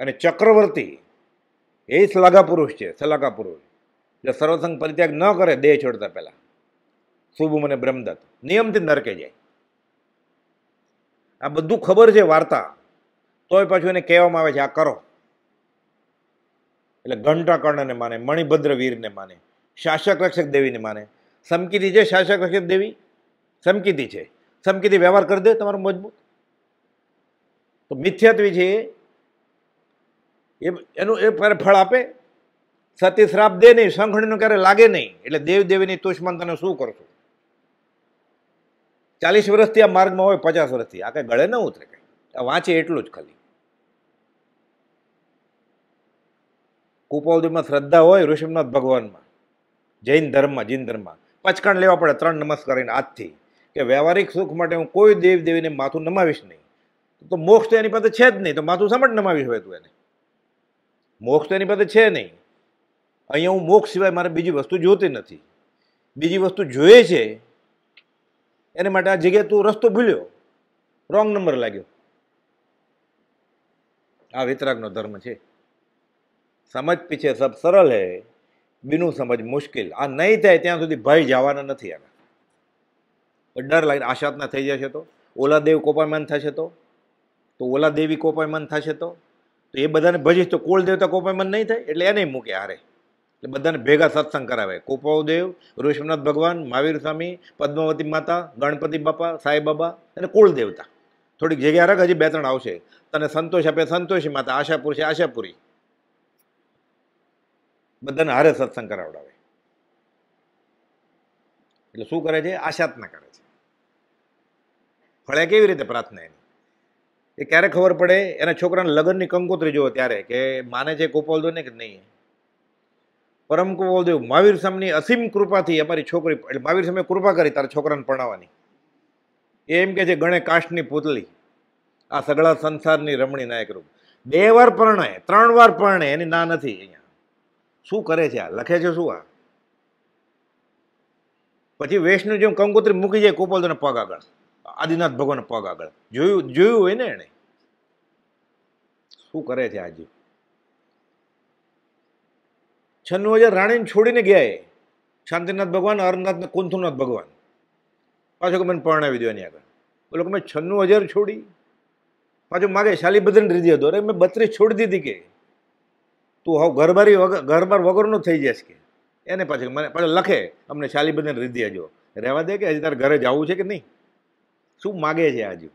અને ચક્રવર્તી એ શલાકા પુરુષ છે, શલાકા પુરુષ એટલે સર્વસંગ પરિત્યાગ ન કરે દેહ છોડતા પહેલા, શુભમ અને બ્રહ્મદત્ત નિયમથી નરકે જાય. આ બધું ખબર છે વાર્તા, તોય પાછું એને કહેવામાં આવે છે આ કરો. એટલે ઘંટા કર્ણને માને, મણિભદ્ર વીરને માને, શાસક રક્ષક દેવીને માને. સમકીતી છે શાસક રક્ષક દેવી, સમકીતી છે. સમકીતી વ્યવહાર કરી દે તમારો મજબૂત. તો મિથ્યાત્વી છે એનું એ ફળ આપે. સતી શ્રાપ દે નહીં, શંખણીનું ક્યારે લાગે નહીં. એટલે દેવ દેવીની તુષ્મન તને શું કરશું? 40 વર્ષથી આ માર્ગમાં હોય, 50 વર્ષથી આ કઈ ગળે ન ઉતરે. કઈ આ વાંચે એટલું જ ખાલી. કુપાવદીમાં શ્રદ્ધા હોય ઋષભનાથ ભગવાનમાં, જૈન ધર્મમાં, જીન ધર્મમાં પચકાણ લેવા પડે 3 નમસ્કારીને આજથી, કે વ્યવહારિક સુખ માટે હું કોઈ દેવ દેવીને માથું નમાવીશ નહીં. તો મોક્ષ તો એની પાસે છે જ નહીં, તો માથું સમજ નમાવીશ હોય તું એને? મોક્ષ તો એની પાસે છે નહીં. અહીંયા હું મોક્ષ સિવાય મારે બીજી વસ્તુ જોતી નથી. બીજી વસ્તુ જોઈએ છે એને માટે આ જગ્યાએ તું રસ્તો ભૂલ્યો, રોંગ નંબર લાગ્યો. આ વિતરાગનો ધર્મ છે. સમજ પીછે સબ સરળ હે, બીનું સમજ મુશ્કેલ. આ નહીં થાય ત્યાં સુધી ભય જવાના નથી. આના ડર લાગીને આશાતના થઈ જશે તો ઓલા દેવ કોપાયમાન થશે, તો ઓલા દેવી કોપાયમાન થશે, તો એ બધાને ભજીશ તો કુળ દેવતા કોપાયમાન નહીં થાય. એટલે એને મૂકે હારે. એટલે બધાને ભેગા સત્સંગ કરાવે. કુપાવદેવ, ઋષભનાથ ભગવાન, મહાવીર સ્વામી, પદ્માવતી માતા, ગણપતિ બાપા, સાંઈ બાબા અને કુળ દેવતા. થોડીક જગ્યા રાખ, હજી 2-3 આવશે. તને સંતોષ આપે સંતોષી માતા, આશાપુરી છે આશાપુરી. બધાને હારે સત્સંગ કરાવડાવે. એટલે શું કરે છે? આશાતના કરે છે. ફળે કેવી રીતે પ્રાર્થના એની? એ ક્યારે ખબર પડે? એના છોકરાને લગ્નની કંકોત્રી જુઓ ત્યારે કે માને છે કુપાવદેવ ને કે નહીં. પરમ કુપાવદેવ મહાવીર સ્વામીની અસીમ કૃપાથી અમારી છોકરી, એટલે મહાવીર સ્વામીએ કૃપા કરી તારા છોકરાને પરણાવવાની. એમ કે છે ગણે કાષ્ટની પૂતલી, આ સગળા સંસારની રમણી નાયક રૂપ. 2 વાર પરણાય, 3 વાર પરણે, એની ના નથી. અહીંયા શું કરે છે? આ લખે છે શું? આ પછી વૈષ્ણુ જેમ કંકોત્રી મૂકી જાય કુપાવદેવના પગ આગળ, આદિનાથ ભગવાનના પગ આગળ. જોયું હોય ને એને? શું કરે છે આજે? 96,000 રાણીને છોડીને ગયા એ શાંતિનાથ ભગવાન, અરનાથ, કુંથુનાથ ભગવાન. પાછો કે મને પરણાવી દો એની આગળ. બોલો કે મેં 96,000 છોડી, પાછો માગે શાલીબદ્રને રીધી હતો. અરે મેં 32 છોડી દીધી. કે તું હવે ઘરબાર વગરનો થઈ જશ કે એને પાછું મને પાછો લખે અમને શાલીબદ્રને રીધી હજો. રહેવા દે કે હજી તારે ઘરે જવું છે કે નહીં? શું માગે છે આજુ?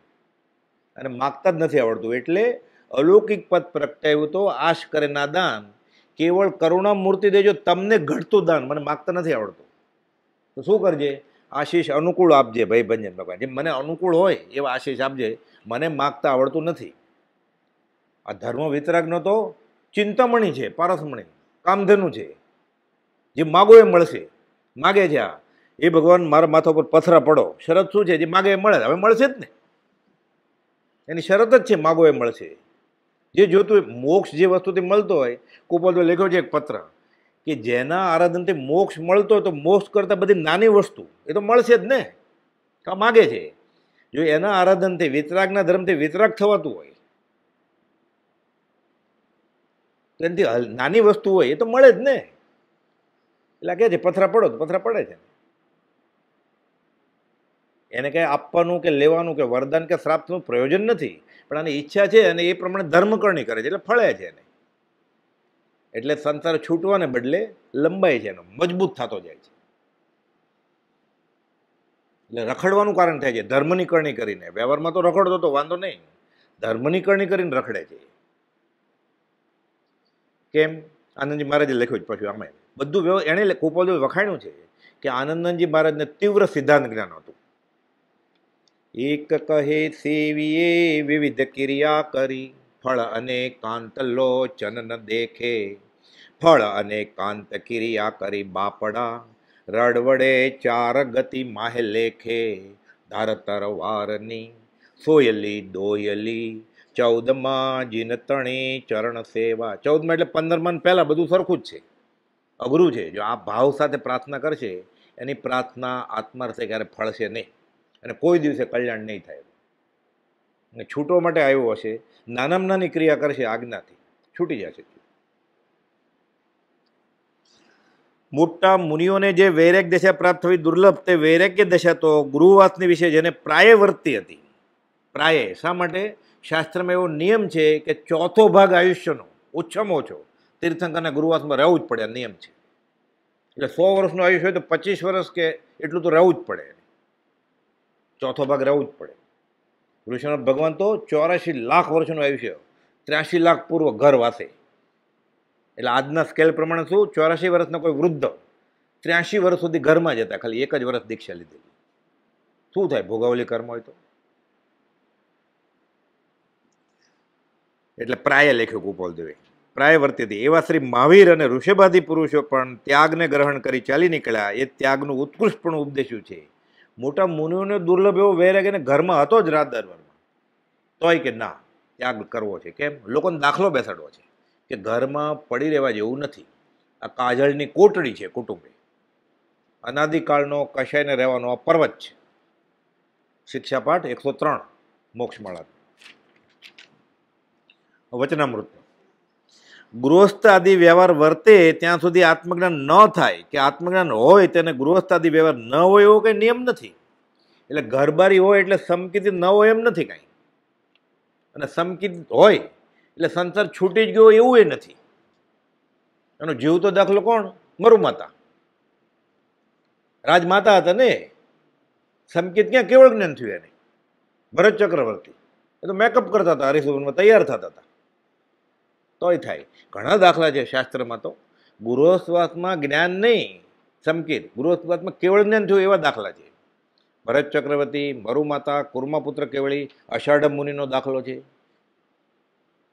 અને માગતા જ નથી આવડતું. એટલે અલૌકિક પદ પ્રગટાવ્યું તો આશ કરે ના દાન, કેવળ કરુણા મૂર્તિ દેજો તમને ઘટતું દાન. મને માગતા નથી આવડતું તો શું કરજે? આશીષ અનુકૂળ આપજે ભાઈ ભંજન ભગવાન. જેમ મને અનુકૂળ હોય એવા આશીષ આપજે. મને માગતા આવડતું નથી. આ ધર્મ વિતરાગનો તો ચિંતામણી છે, પારસમણી, કામધેનુ છે. જે માગો એ મળશે. માગે છે આ એ ભગવાન મારા માથા પર પથરા પડો. શરત શું છે? જે માગે એ મળે. હવે મળશે જ ને, એની શરત જ છે માગો એ મળશે. જે જોતું મોક્ષ જે વસ્તુથી મળતો હોય, કુપાવદેવે લખ્યો છે એક પત્ર કે જેના આરાધનથી મોક્ષ મળતો હોય તો મોક્ષ કરતાં બધી નાની વસ્તુ એ તો મળશે જ ને. કા માગે છે. જો એના આરાધનથી વિતરાગના ધર્મથી વિતરાગ થવાતું હોય, એનાથી નાની વસ્તુ હોય એ તો મળે જ ને. એટલે કહે છે પથરા પડો તો પથરા પડે છે. એને કંઈ આપવાનું કે લેવાનું કે વરદાન કે શ્રાપનું પ્રયોજન નથી, પણ આની ઈચ્છા છે અને એ પ્રમાણે ધર્મકરણી કરે છે એટલે ફળે છે એને. એટલે સંસાર છૂટવાને બદલે લંબાઈ છે, એનો મજબૂત થતો જાય છે. એટલે રખડવાનું કારણ થાય છે ધર્મની કરણી કરીને. વ્યવહારમાં તો રખડતો તો વાંધો નહીં, ધર્મની કરણી કરીને રખડે છે. કેમ? આનંદજી મહારાજે લખ્યું જ પાછું આમાં બધું એણે કુપાવદેવે વખાણ્યું છે કે આનંદજી મહારાજને તીવ્ર સિદ્ધાંત જ્ઞાન હતું. એક કહે સેવીએ વિવિધ ક્રિયા કરી, ફળ અને કાંત લોચન ન દેખે. ફળ અને કાંત ક્રિયા કરી બાપડા, રડવડે 4 ગતિ માહે લેખે. ધારતર વારની સોયલી દોયલી, 14માં જીન તણી ચરણ સેવા. 14માં એટલે 15માં પહેલા બધું સરખું જ છે, અઘરું છે. જો આ ભાવ સાથે પ્રાર્થના કરશે એની પ્રાર્થના આત્માર્થે ક્યારે ફળશે નહીં અને કોઈ દિવસે કલ્યાણ નહીં થાય. અને છૂટવા માટે આવ્યો હશે, નાનામાં નાની ક્રિયા કરશે આજ્ઞાથી છૂટી જશે. મોટા મુનિઓને જે વૈરાગ્ય દશા પ્રાપ્ત થવી દુર્લભ, તે વૈરાગ્ય દશા તો ગૃહવાસની વિશે જેને પ્રાય વર્તી હતી. પ્રાય શા માટે? શાસ્ત્રમાં એવો નિયમ છે કે 4થો ભાગ આયુષ્યનો ઓછામાં ઓછો તીર્થંકરના ગૃહવાસમાં રહેવું જ પડે, નિયમ છે. એટલે 100 વર્ષનું આયુષ્ય હોય તો 25 વર્ષ કે એટલું તો રહેવું જ પડે, ચોથો ભાગ રહેવું જ પડે. ઋષિનાથ ભગવાન તો 84 લાખ વર્ષનું આયુષ્ય, 83 લાખ પૂર્વ ઘર વાસે. એટલે આજના સ્કેલ પ્રમાણે શું, 84 વર્ષના કોઈ વૃદ્ધ 83 વર્ષ સુધી ઘરમાં જ હતા, ખાલી એક જ વર્ષ દીક્ષા લીધેલી. શું થાય ભોગાવલી કર્મ હોય તો? એટલે પ્રાય લખ્યું કુપોલદેવે, પ્રાય વર્તી એવા શ્રી મહાવીર અને ઋષભાદી પુરુષો પણ ત્યાગને ગ્રહણ કરી ચાલી નીકળ્યા. એ ત્યાગનું ઉત્કૃષ્ટપણું ઉપદેશ્યું છે. મોટા મુનિઓને દુર્લભ એવો વૈરાગ એને ઘરમાં હતો જ રાત દરબારમાં, તોય કે ના ત્યાગ કરવો છે. કેમ? લોકોને દાખલો બેસાડવો છે કે ઘરમાં પડી રહેવા જેવું નથી. આ કાજળની કોટડી છે કુટુંબે, અનાદિકાળનો કશાયને રહેવાનો આ પર્વત છે. શિક્ષાપાઠ 103 મોક્ષમાળા વચનામૃત. ગૃહસ્થ આદિ વ્યવહાર વર્તે ત્યાં સુધી આત્મજ્ઞાન ન થાય કે આત્મજ્ઞાન હોય તેને ગૃહસ્થ આદિ વ્યવહાર ન હોય એવો કંઈ નિયમ નથી. એટલે ઘરબારી હોય એટલે સમકિત ન હોય એમ નથી કાંઈ, અને સમકિત હોય એટલે સંસાર છૂટી જ ગયો એવું એ નથી. એનો જીવતો દાખલો કોણ? મરુ માતા, રાજમાતા હતા ને. સમકિત ક્યાં કેવળ જ્ઞાન થયું એને? ભરત ચક્રવર્તી એ તો મેકઅપ કરતા હતા, હરિસુવનમાં તૈયાર થતા હતા, તોય થાય. ઘણા દાખલા છે શાસ્ત્રમાં. તો ગૃહસ્થવાસમાં જ્ઞાન નહીં સમકિત, ગૃહસ્થવાસમાં કેવળ જ્ઞાન થયું એવા દાખલા છે. ભરત ચક્રવર્તી, મરુ માતા, કુર્માપુત્ર કેવળી, અષાઢ મુનિનો દાખલો છે.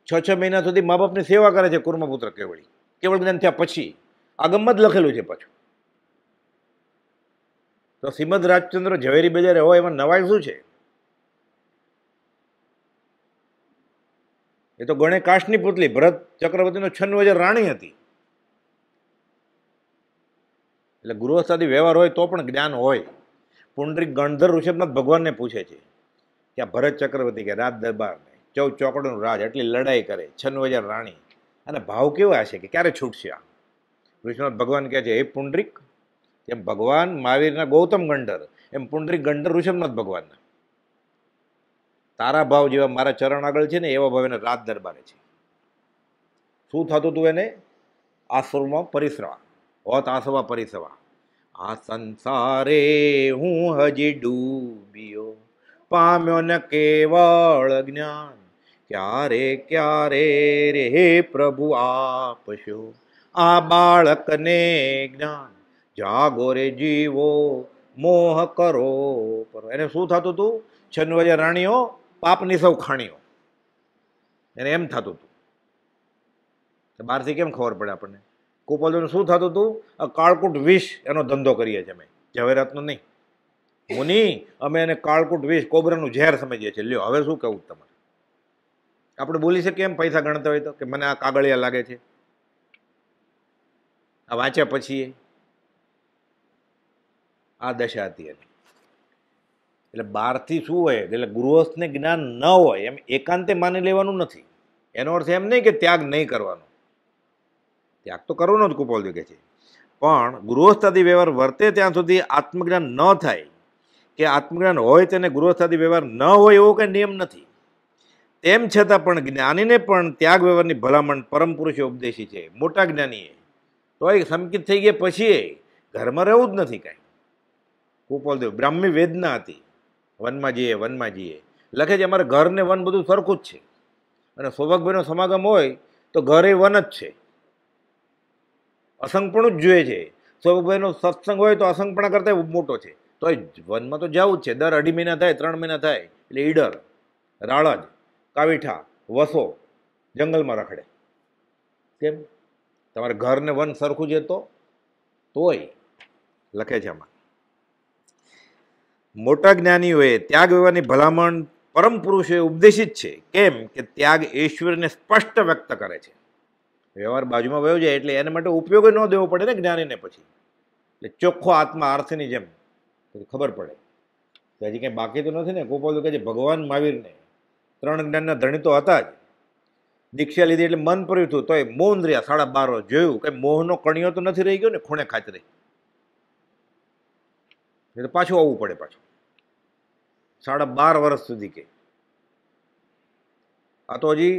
6 મહિના સુધી મા બાપની સેવા કરે છે કુર્માપુત્ર કેવળી, કેવળ જ્ઞાન થયા પછી. આગમમાં જ લખેલું છે પાછું. તો શ્રીમદ રાજચંદ્ર ઝવેરી બજારે હોય એમાં નવાઈ શું છે? એ તો ગણે કાશની પુતલી. ભરત ચક્રવર્તીનો 96 રાણી હતી. એટલે ગૃહસ્થાદી વ્યવહાર હોય તો પણ જ્ઞાન હોય. પુંડરીક ગણધર ઋષભનાથ ભગવાનને પૂછે છે કે આ ભરત ચક્રવર્તી કે રાજ દરબારને 14 ચોકડનું રાજ, એટલી લડાઈ કરે, 96 રાણી, અને ભાવ કેવા હશે કે ક્યારે છૂટશે આ? ઋષભનાથ ભગવાન કહે છે, હે પુંડરીક, એમ ભગવાન મહાવીરના ગૌતમ ગંધર, એમ પુંડરીક ગંધર ઋષભનાથ ભગવાનના. તારા ભાવ જેવા મારા ચરણ આગળ છે ને એવા ભાવ એને રાજ દરબારે છે. શું થતું હતું એને? આસુરમાં પરિસવા, હોત આસવા પરિસવા. આ સંસારે હું હજી ડૂબ્યો, પામ્યો ન કેવળ જ્ઞાન, ક્યારે ક્યારે રે હે પ્રભુ આપશો આ બાળકને જ્ઞાન, જાગો રે જીવો મોહ કરો પર. એને શું થતું હતું? 96 રાણીઓ પાપની સૌ ખાણીઓ, એને એમ થતું હતું. બહારથી કેમ ખબર પડે આપણને? કુપોલદેવને શું થતું હતું? આ કાળકૂટ વિષ એનો ધંધો કરીએ છીએ અમે, ઝવેરાતનો નહીં. મુનિ, અમે એને કાળકૂટ વિષ, કોબરાનું ઝેર સમજીએ છીએ. લ્યો હવે શું કહું તમારે? આપણે બોલી શકીએ એમ પૈસા ગણતા હોય તો કે મને આ કાગળિયા લાગે છે, આ વાંચ્યા પછી આ દશા હતી એની. એટલે બહારથી શું હોય, એટલે ગૃહસ્થને જ્ઞાન ન હોય એમ એકાંતે માની લેવાનું નથી. એનો અર્થ એમ નહીં કે ત્યાગ નહીં કરવાનો, ત્યાગ તો કરવાનો જ કુપોલદેવ કહે છે. પણ ગૃહસ્થાદી વ્યવહાર વર્તે ત્યાં સુધી આત્મજ્ઞાન ન થાય કે આત્મજ્ઞાન હોય તેને ગૃહસ્થાદી વ્યવહાર ન હોય એવો કંઈ નિયમ નથી. તેમ છતાં પણ જ્ઞાનીને પણ ત્યાગ વ્યવહારની ભલામણ પરમ પુરુષે ઉપદેશી છે, મોટા જ્ઞાનીએ. તો એ સમકિત થઈ ગયા પછી ઘરમાં રહેવું જ નથી કાંઈ. કુપોલદેવ બ્રાહ્મી વેદના હતી, વનમાં જઈએ લખે છે અમારે ઘર ને વન બધું સરખું જ છે, અને સૌભાગભાઈનો સમાગમ હોય તો ઘર એ વન જ છે, અસંગપણું જ જોઈએ છે. સૌભાગભાઈનો સત્સંગ હોય તો અસંગપણા કરતા મોટો છે, તો એ વનમાં તો જવું જ છે. દર 2.5 મહિના થાય, 3 મહિના થાય એટલે ઈડર, રાળજ, કાવીઠા, વસો જંગલમાં રખડે. કેમ? તમારે ઘર ને વન સરખું છે તોય લખે છે આમાં. મોટા જ્ઞાનીઓએ ત્યાગ વ્યવહારની ભલામણ પરમ પુરુષોએ ઉપદેશિત છે. કેમ કે ત્યાગ ઈશ્વરને સ્પષ્ટ વ્યક્ત કરે છે. વ્યવહાર બાજુમાં વયો જાય એટલે એને માટે ઉપયોગ ન દેવો પડે ને જ્ઞાનીને. પછી એટલે ચોખ્ખો આત્મા આરસીની જેમ ખબર પડે. હજી કંઈ બાકી તો નથી ને. ગોપાલ કહે છે ભગવાન મહાવીરને 3 જ્ઞાનના ધણી તો હતા જ, દીક્ષા લીધી એટલે મન પડ્યું હતું તોય મૌન રહ્યા 12.5 વર્ષ. જોયું કે મોહનો કણિયો તો નથી રહી ગયો ને ખૂણે ખાચરે, એટલે પાછું આવવું પડે. પાછું 12.5 વર્ષ સુધી કે આ તો હજી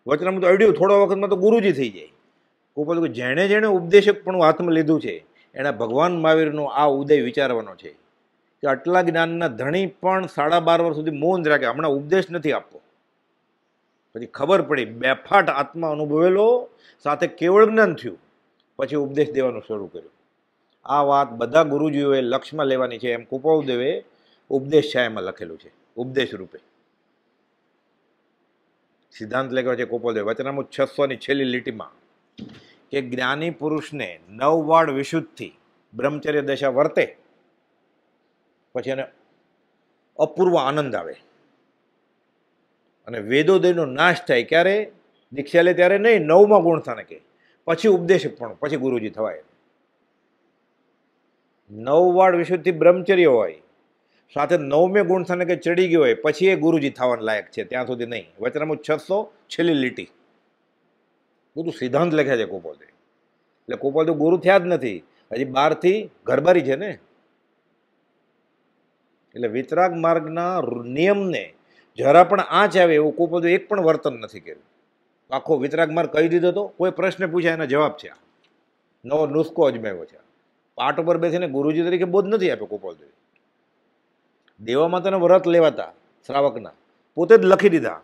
વચનામાં તો અડ્યું થોડા વખતમાં તો ગુરુજી થઈ જાય. ગોપાલ જેણે જેણે ઉપદેશક પણ હાથમાં લીધું છે એણે ભગવાન મહાવીરનો આ ઉદય વિચારવાનો છે કે આટલા જ્ઞાનના ધણી પણ 12.5 વર્ષ સુધી મૌન રાખ્યા. હમણાં ઉપદેશ નથી આપવો. પછી ખબર પડી, બેફાટ આત્મા અનુભવેલો, સાથે કેવળ જ્ઞાન થયું, પછી ઉપદેશ દેવાનું શરૂ કર્યું. આ વાત બધા ગુરુજીઓએ લક્ષમાં લેવાની છે, એમ કુપાલદેવે ઉપદેશ છાયામાં લખેલું છે, ઉપદેશ રૂપે. સિદ્ધાંત લખ્યો છે કુપાલદેવે વચનામૃત 600ની છેલ્લી લીટીમાં કે જ્ઞાની પુરુષને 9 વાડ વિશુદ્ધથી બ્રહ્મચર્ય દશા વર્તે, પછી એને અપૂર્વ આનંદ આવે અને વેદોદયનો નાશ થાય. ક્યારે? દીક્ષા લે ત્યારે નહીં, 9મા ગુણ સ્થાનકે, પછી ઉપદેશ પણ, પછી ગુરુજી થવાય. 9 વાડ વિશુદ્ધથી બ્રહ્મચર્ય હોય, સાથે 9મે ગુણ સ્થાનકે ચડી ગયો હોય, પછી એ ગુરુજી થવાના લાયક છે, ત્યાં સુધી નહીં. વચનામૃત 600 છેલ્લી લીટી. બધું સિદ્ધાંત લખ્યા છે કુપાલદેવ. એટલે કુપાલદેવ ગુરુ થયા જ નથી, હજી 12થી ઘરબારી છે ને. એટલે વિતરાગ માર્ગના નિયમને જરા પણ આંચ આવે એવું કુપાલદેવ એક પણ વર્તન નથી કર્યું. આખો વિતરાગ માર્ગ કહી દીધો તો, કોઈ પ્રશ્ન પૂછ્યા એના જવાબ છે. નવો નુસ્ખો અજમાવ્યો છે. પાઠ ઉપર બેસીને ગુરુજી તરીકે બોધ નથી આપ્યો કુપાલદેવ. દેવા માતાના વ્રત લેવાતા શ્રાવકના, પોતે જ લખી દીધા.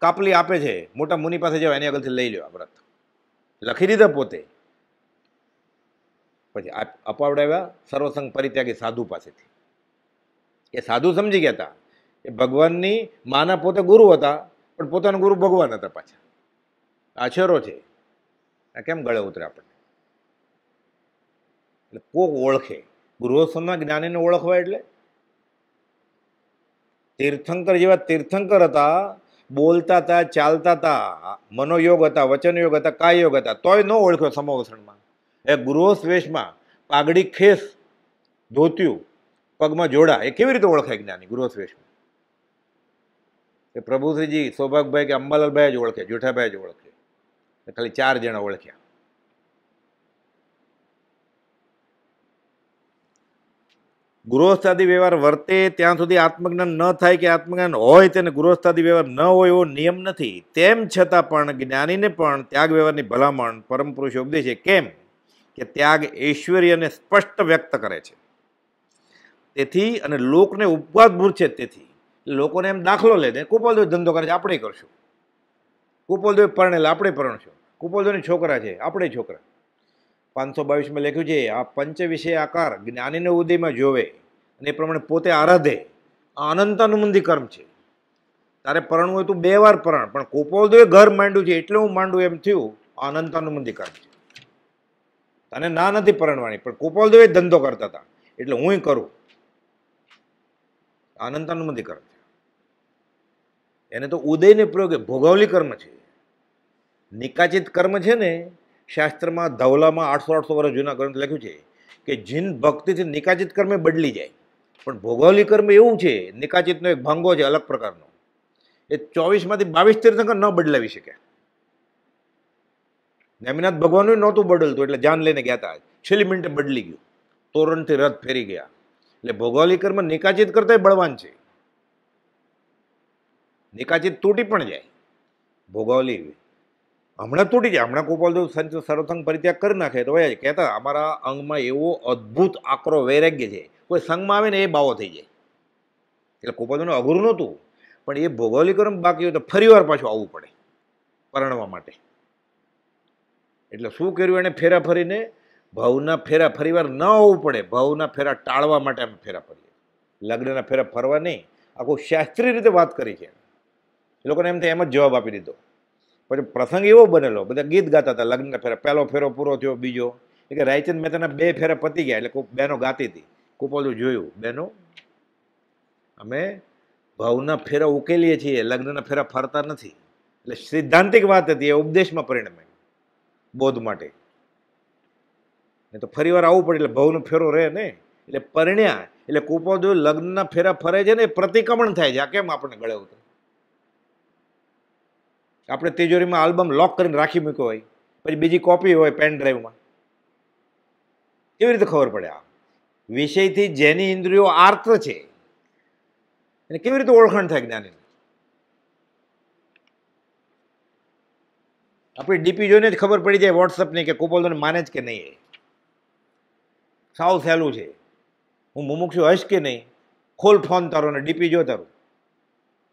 કાપલી આપે છે, મોટા મુનિ પાસે જાઓ, એની આગળથી લઈ લો આ વ્રત, લખી દીધા પોતે. પછી અપાવડાવ્યા સર્વસંગ પરિત્યાગી સાધુ પાસેથી. એ સાધુ સમજી ગયા હતા એ ભગવાનની માના પોતે ગુરુ હતા, પણ પોતાના ગુરુ ભગવાન હતા પાછા. આછેરો છે આ, કેમ ગળે ઉતરે આપણને? એટલે કોક ઓળખે. ગૃહસ્થના જ્ઞાનીને ઓળખવા એટલે તીર્થંકર જેવા તીર્થંકર હતા, બોલતા હતા, ચાલતા હતા, મનોયોગ હતા, વચનયોગ હતા, કાયયોગ હતા, તોય ન ઓળખ્યો સમવસણમાં. એ ગૃહસ્થ વેશમાં પાઘડી, ખેસ, ધોત્યું, પગમાં જોડા, એ કેવી રીતે ઓળખાય જ્ઞાની ગૃહસ્થ વેશમાં? એ પ્રભુશ્રીજી, સૌભાગભાઈ કે અંબાલાલભાઈ જ ઓળખે, જેઠાભાઈ જ ઓળખે. ખાલી 4 જણા ઓળખ્યા. ગૃહસ્થાદી વ્યવહાર વર્તે ત્યાં સુધી આત્મજ્ઞાન ન થાય કે આત્મજ્ઞાન હોય તેને ગૃહસ્થાદી વ્યવહાર ન હોય એવો નિયમ નથી. તેમ છતાં પણ જ્ઞાનીને પણ ત્યાગ વ્યવહારની ભલામણ પરમ પુરુષે ઉપદેશે. કેમ કે ત્યાગ ઐશ્વર્યને સ્પષ્ટ વ્યક્ત કરે છે. તેથી અને લોકને ઉપવાદભૂત છે, તેથી લોકોને એમ દાખલો લે દે. કુપાલદેવ ધંધો કરે છે, આપણે કરશું. કુપાલદેવ પરણેલા, આપણે પરણશું. કુપાલદેવની છોકરા છે, આપણે છોકરા. 522માં લખ્યું છે, આ પંચ વિષય આકાર જ્ઞાનીને ઉદયમાં જોવે અને એ પ્રમાણે પોતે આરાધે, આ અનંતાનુબંધી કર્મ છે. તારે પરણવું હોય તું 2 વાર પરણ, પણ કુપાલદેવે ઘર માંડ્યું છે એટલે હું માંડું એમ થયું, આ અનંતાનુબંધી કર્મ છે. તને ના નથી પરણવાની, પણ કુપાલદેવ ધંધો કરતા હતા એટલે હું કરું. અનંતાનુબંધી કર્મ છે. એને તો ઉદયને પ્રયોગ ભોગવલી કર્મ છે. નિકાચિત કર્મ છે ને, શાસ્ત્રમાં ધવલામાં 800 વર્ષ જૂના ગ્રંથ લખ્યું છે કે જીન ભક્તિથી નિકાચિત કર્મે બદલી જાય. પણ ભોગવલી કર્મ એવું છે, નિકાચિતનો એક ભાંગો છે અલગ પ્રકારનો, એ 24માંથી 22 તીર્થંકર ન બદલાવી શકે. નેમિનાથ ભગવાનનું નહોતું બદલતું, એટલે જાન લઈને ગયા હતા, છેલ્લી મિનિટે બદલી ગયું, તોરણથી રથ ફેરી ગયા. એટલે ભોગવલી કર્મ નિકાચિત કરતા બળવાન છે. નિકાચિત તૂટી પણ જાય, ભોગવલી હમણાં તૂટી જાય. હમણાં કુપાલદેવ સર્વસંગ પરિત્યાગ કરી નાખે તો ભાઈ કહેતા અમારા અંગમાં એવો અદ્ભુત આકરો વૈરાગ્ય છે, કોઈ સંગમાં આવે ને એ બાવો થઈ જાય. એટલે કુપાલદેવનું અઘરું નહોતું, પણ એ ભોગવલી કર્મ બાકી હોય તો ફરી વાર પાછું આવવું પડે પરણવા માટે. એટલે શું કર્યું એને? ફેરા ફરીને ભવના ફેરા ફરીવાર ન આવવું પડે, ભવના ફેરા ટાળવા માટે અમે ફેરા ફરીએ. લગ્નના ફેરા ફરવા નહીં, આખું શાસ્ત્રીય રીતે વાત કરી છે. એ લોકોને એમ થાય એમ જ જવાબ આપી દીધો. પછી પ્રસંગ એવો બનેલો, બધા ગીત ગાતા હતા લગ્નના ફેરા. પહેલો ફેરો પૂરો થયો, બીજો એ કે રાયચંદ મહેતાના 2 ફેરા પતી ગયા, એટલે બહેનો ગાતી હતી. કુપાલદેવ જોયું, બહેનો અમે ભાવના ફેરા ઉકેલીએ છીએ, લગ્નના ફેરા ફરતા નથી. એટલે સિદ્ધાંતિક વાત હતી, એ ઉપદેશમાં પરિણમે બોધ માટે. નહીં તો ફરી વાર આવવું પડે એટલે ભવનો ફેરો રહે ને. એટલે પરિણ્યા એટલે કુપાલદેવ લગ્નના ફેરા ફરે છે ને એ પ્રતિક્રમણ થાય છે. આ કેમ આપણને ગળે ઉતરે? આપણે તિજોરીમાં આલ્બમ લોક કરીને રાખી મૂક્યો હોય, પછી બીજી કોપી હોય પેન ડ્રાઈવમાં, કેવી રીતે ખબર પડે? આ વિષયથી જેની ઇન્દ્રિયો આર્ત છે એને કેવી રીતે ઓળખાણ થાય જ્ઞાની? આપણી ડીપી જોઈને જ ખબર પડી જાય વોટ્સઅપની કે કુપાલદેવને માને જ કે નહીં. સાવ સહેલું છે. હું મુમુક્ષુ હશ કે નહીં, ખોલ ફોન તારો ને ડીપી જો તારું.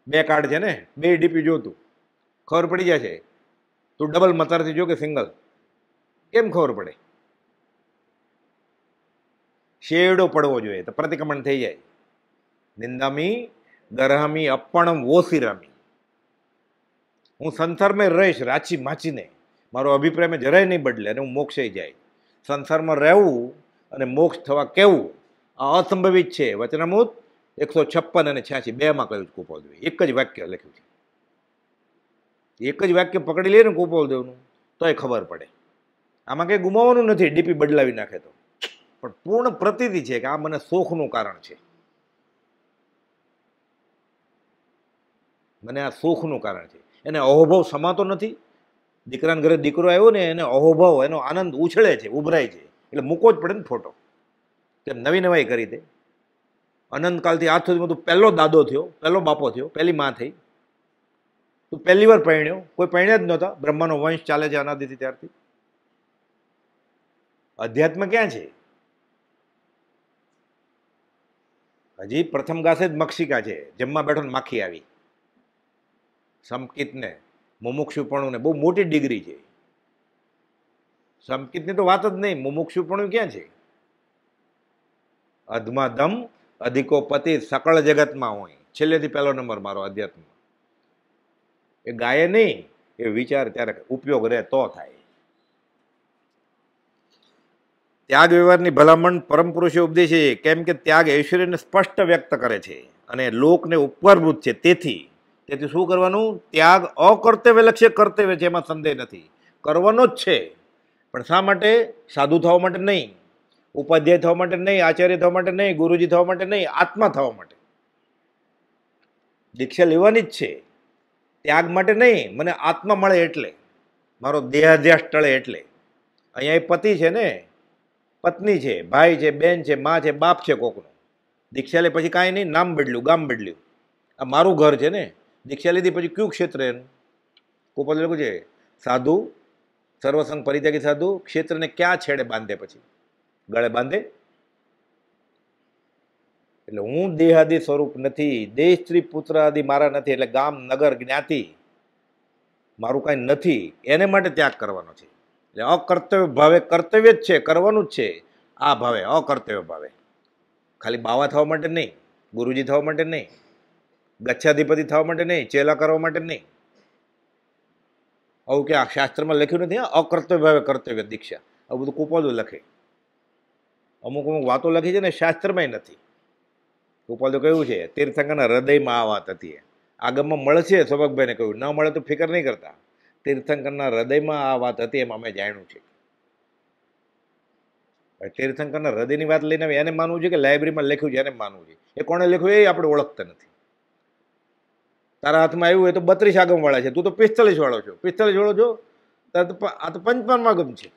2 કાર્ડ છે ને, 2 ડીપી જો તું, ખબર પડી જશે. તું ડબલ મતારથી જો કે સિંગલ, કેમ ખબર પડે? શેડો પડવો જોઈએ તો પ્રતિક્રમણ થઈ જાય. નિંદામી ગરહામી અપણમ વોસિરામી. હું સંસારમાં રહીશ રાચી માચીને, મારો અભિપ્રાય મેં જરાય નહીં બદલે અને હું મોક્ષે જાય. સંસારમાં રહેવું અને મોક્ષ થવા કેવું આ અસંભવિત છે. વચનામૃત 156 અને 86 બેમાં કહ્યું છે કુપોલદેવે. એક જ વાક્ય લખ્યું છે. એક જ વાક્ય પકડી લે ને કુપોલદેવનું તોય ખબર પડે. આમાં કંઈ ગુમાવવાનું નથી ડીપી બદલાવી નાખે તો. પણ પૂર્ણ પ્રતીતિ છે કે આ મને શોખનું કારણ છે, મને આ શોખનું કારણ છે. એને અહોભાવ સમાતો નથી. દીકરાના ઘરે દીકરો આવ્યો ને એને અહોભાવ, એનો આનંદ ઉછળે છે, ઉભરાય છે, એટલે મૂકવો જ પડે ને ફોટો. તેમ નવી નવાઈ કરી દે. અનંતકાલથી આજ સુધીમાં તું પહેલો દાદો થયો, પહેલો બાપો થયો, પહેલી માં થઈ. તું પહેલી વાર પરણ્યો, કોઈ પરણ્યા જ નહોતા. બ્રહ્માનો વંશ ચાલે છે અનાદિથી ત્યારથી. અધ્યાત્મ ક્યાં છે? હજી પ્રથમ ગાસે જ મક્ષિકા છે. જમવા બેઠો ને માખી આવી. સમકિતને મુમુક્ષુપણું બહુ મોટી ડિગ્રી છે. સમકિતની તો વાત જ નહીં, મુમુક્ષુપણું ક્યાં છે? અધમાધમ અધિકો પતિ સકળ જગતમાં હોય. છેલ્લેથી પહેલો નંબર મારો અધ્યાત્મ. એ ગાય નહીં, એ વિચાર ત્યારે ઉપયોગ રહે તો થાય. ત્યાગ વ્યવહારની ભલામણ પરમ પુરુષે ઉપદેશે, કેમ કે ત્યાગ ઐશ્વર્યને સ્પષ્ટ વ્યક્ત કરે છે અને લોકને ઉપકારભૂત છે. તેથી શું કરવાનું? ત્યાગ અકર્તવ્ય લક્ષ્ય કર્તવ્ય છે, એમાં સંદેહ નથી. કરવાનો જ છે. પણ શા માટે? સાધુ થવા માટે નહીં, ઉપાધ્યાય થવા માટે નહીં, આચાર્ય થવા માટે નહીં, ગુરુજી થવા માટે નહીં, આત્મા થવા માટે. દીક્ષા લેવાની જ છે. ત્યાગ માટે નહીં, મને આત્મા મળે એટલે, મારો દેહાધ્યાસ ટળે એટલે. અહીંયા એ પતિ છે ને, પત્ની છે, ભાઈ છે, બેન છે, મા છે, બાપ છે કોકનો. દીક્ષા લે પછી કાંઈ નહીં, નામ બદલ્યું, ગામ બદલ્યું. આ મારું ઘર છે ને. દીક્ષા લીધી પછી કયું ક્ષેત્ર એનું? કુપોલ લખ્યું છે, સાધુ સર્વસંગ પરિત્યાગી સાધુ ક્ષેત્રને ક્યાં છેડે બાંધે? પછી ગળે બાંધે. એટલે હું દેહાદિ સ્વરૂપ નથી, દેહ સ્ત્રી પુત્ર આદિ મારા નથી. એટલે ગામ નગર જ્ઞાતિ મારું કાંઈ નથી. એને માટે ત્યાગ કરવાનો છે. એટલે અકર્તવ્ય ભાવે કર્તવ્ય જ છે, કરવાનું જ છે. આ ભાવે, અકર્તવ્ય ભાવે. ખાલી બાવા થવા માટે નહીં, ગુરુજી થવા માટે નહીં, ગચ્છાધિપતિ થવા માટે નહીં, ચેલા કરવા માટે નહીં. આવું કે આ શાસ્ત્રમાં લખ્યું નથી. અકર્તવ્ય ભાવે કર્તવ્ય દીક્ષા, આવું બધું કુપોલ લખે. અમુક અમુક વાતો લખી છે ને શાસ્ત્રમાં નથી. કુપોલ કહ્યું છે તીર્થંકરના હૃદયમાં આ વાત હતી. આગમમાં મળશે, સૌભાગભાઈને કહ્યું, ન મળે તો ફિકર નહીં કરતા. તીર્થંકરના હૃદયમાં આ વાત હતી, એમ અમે જાણ્યું છે. તીર્થંકરના હૃદયની વાત લઈને એને માનવું છે કે લાઇબ્રેરીમાં લખ્યું છે એને માનવું છે? એ કોણે લખ્યું એ આપણે ઓળખતા નથી. તારા હાથમાં આવ્યું હોય તો 32 આગમ વાળા છે, તું તો 45 વાળો છો. 45 વાળો છો, આ તો 55 આગમ છે.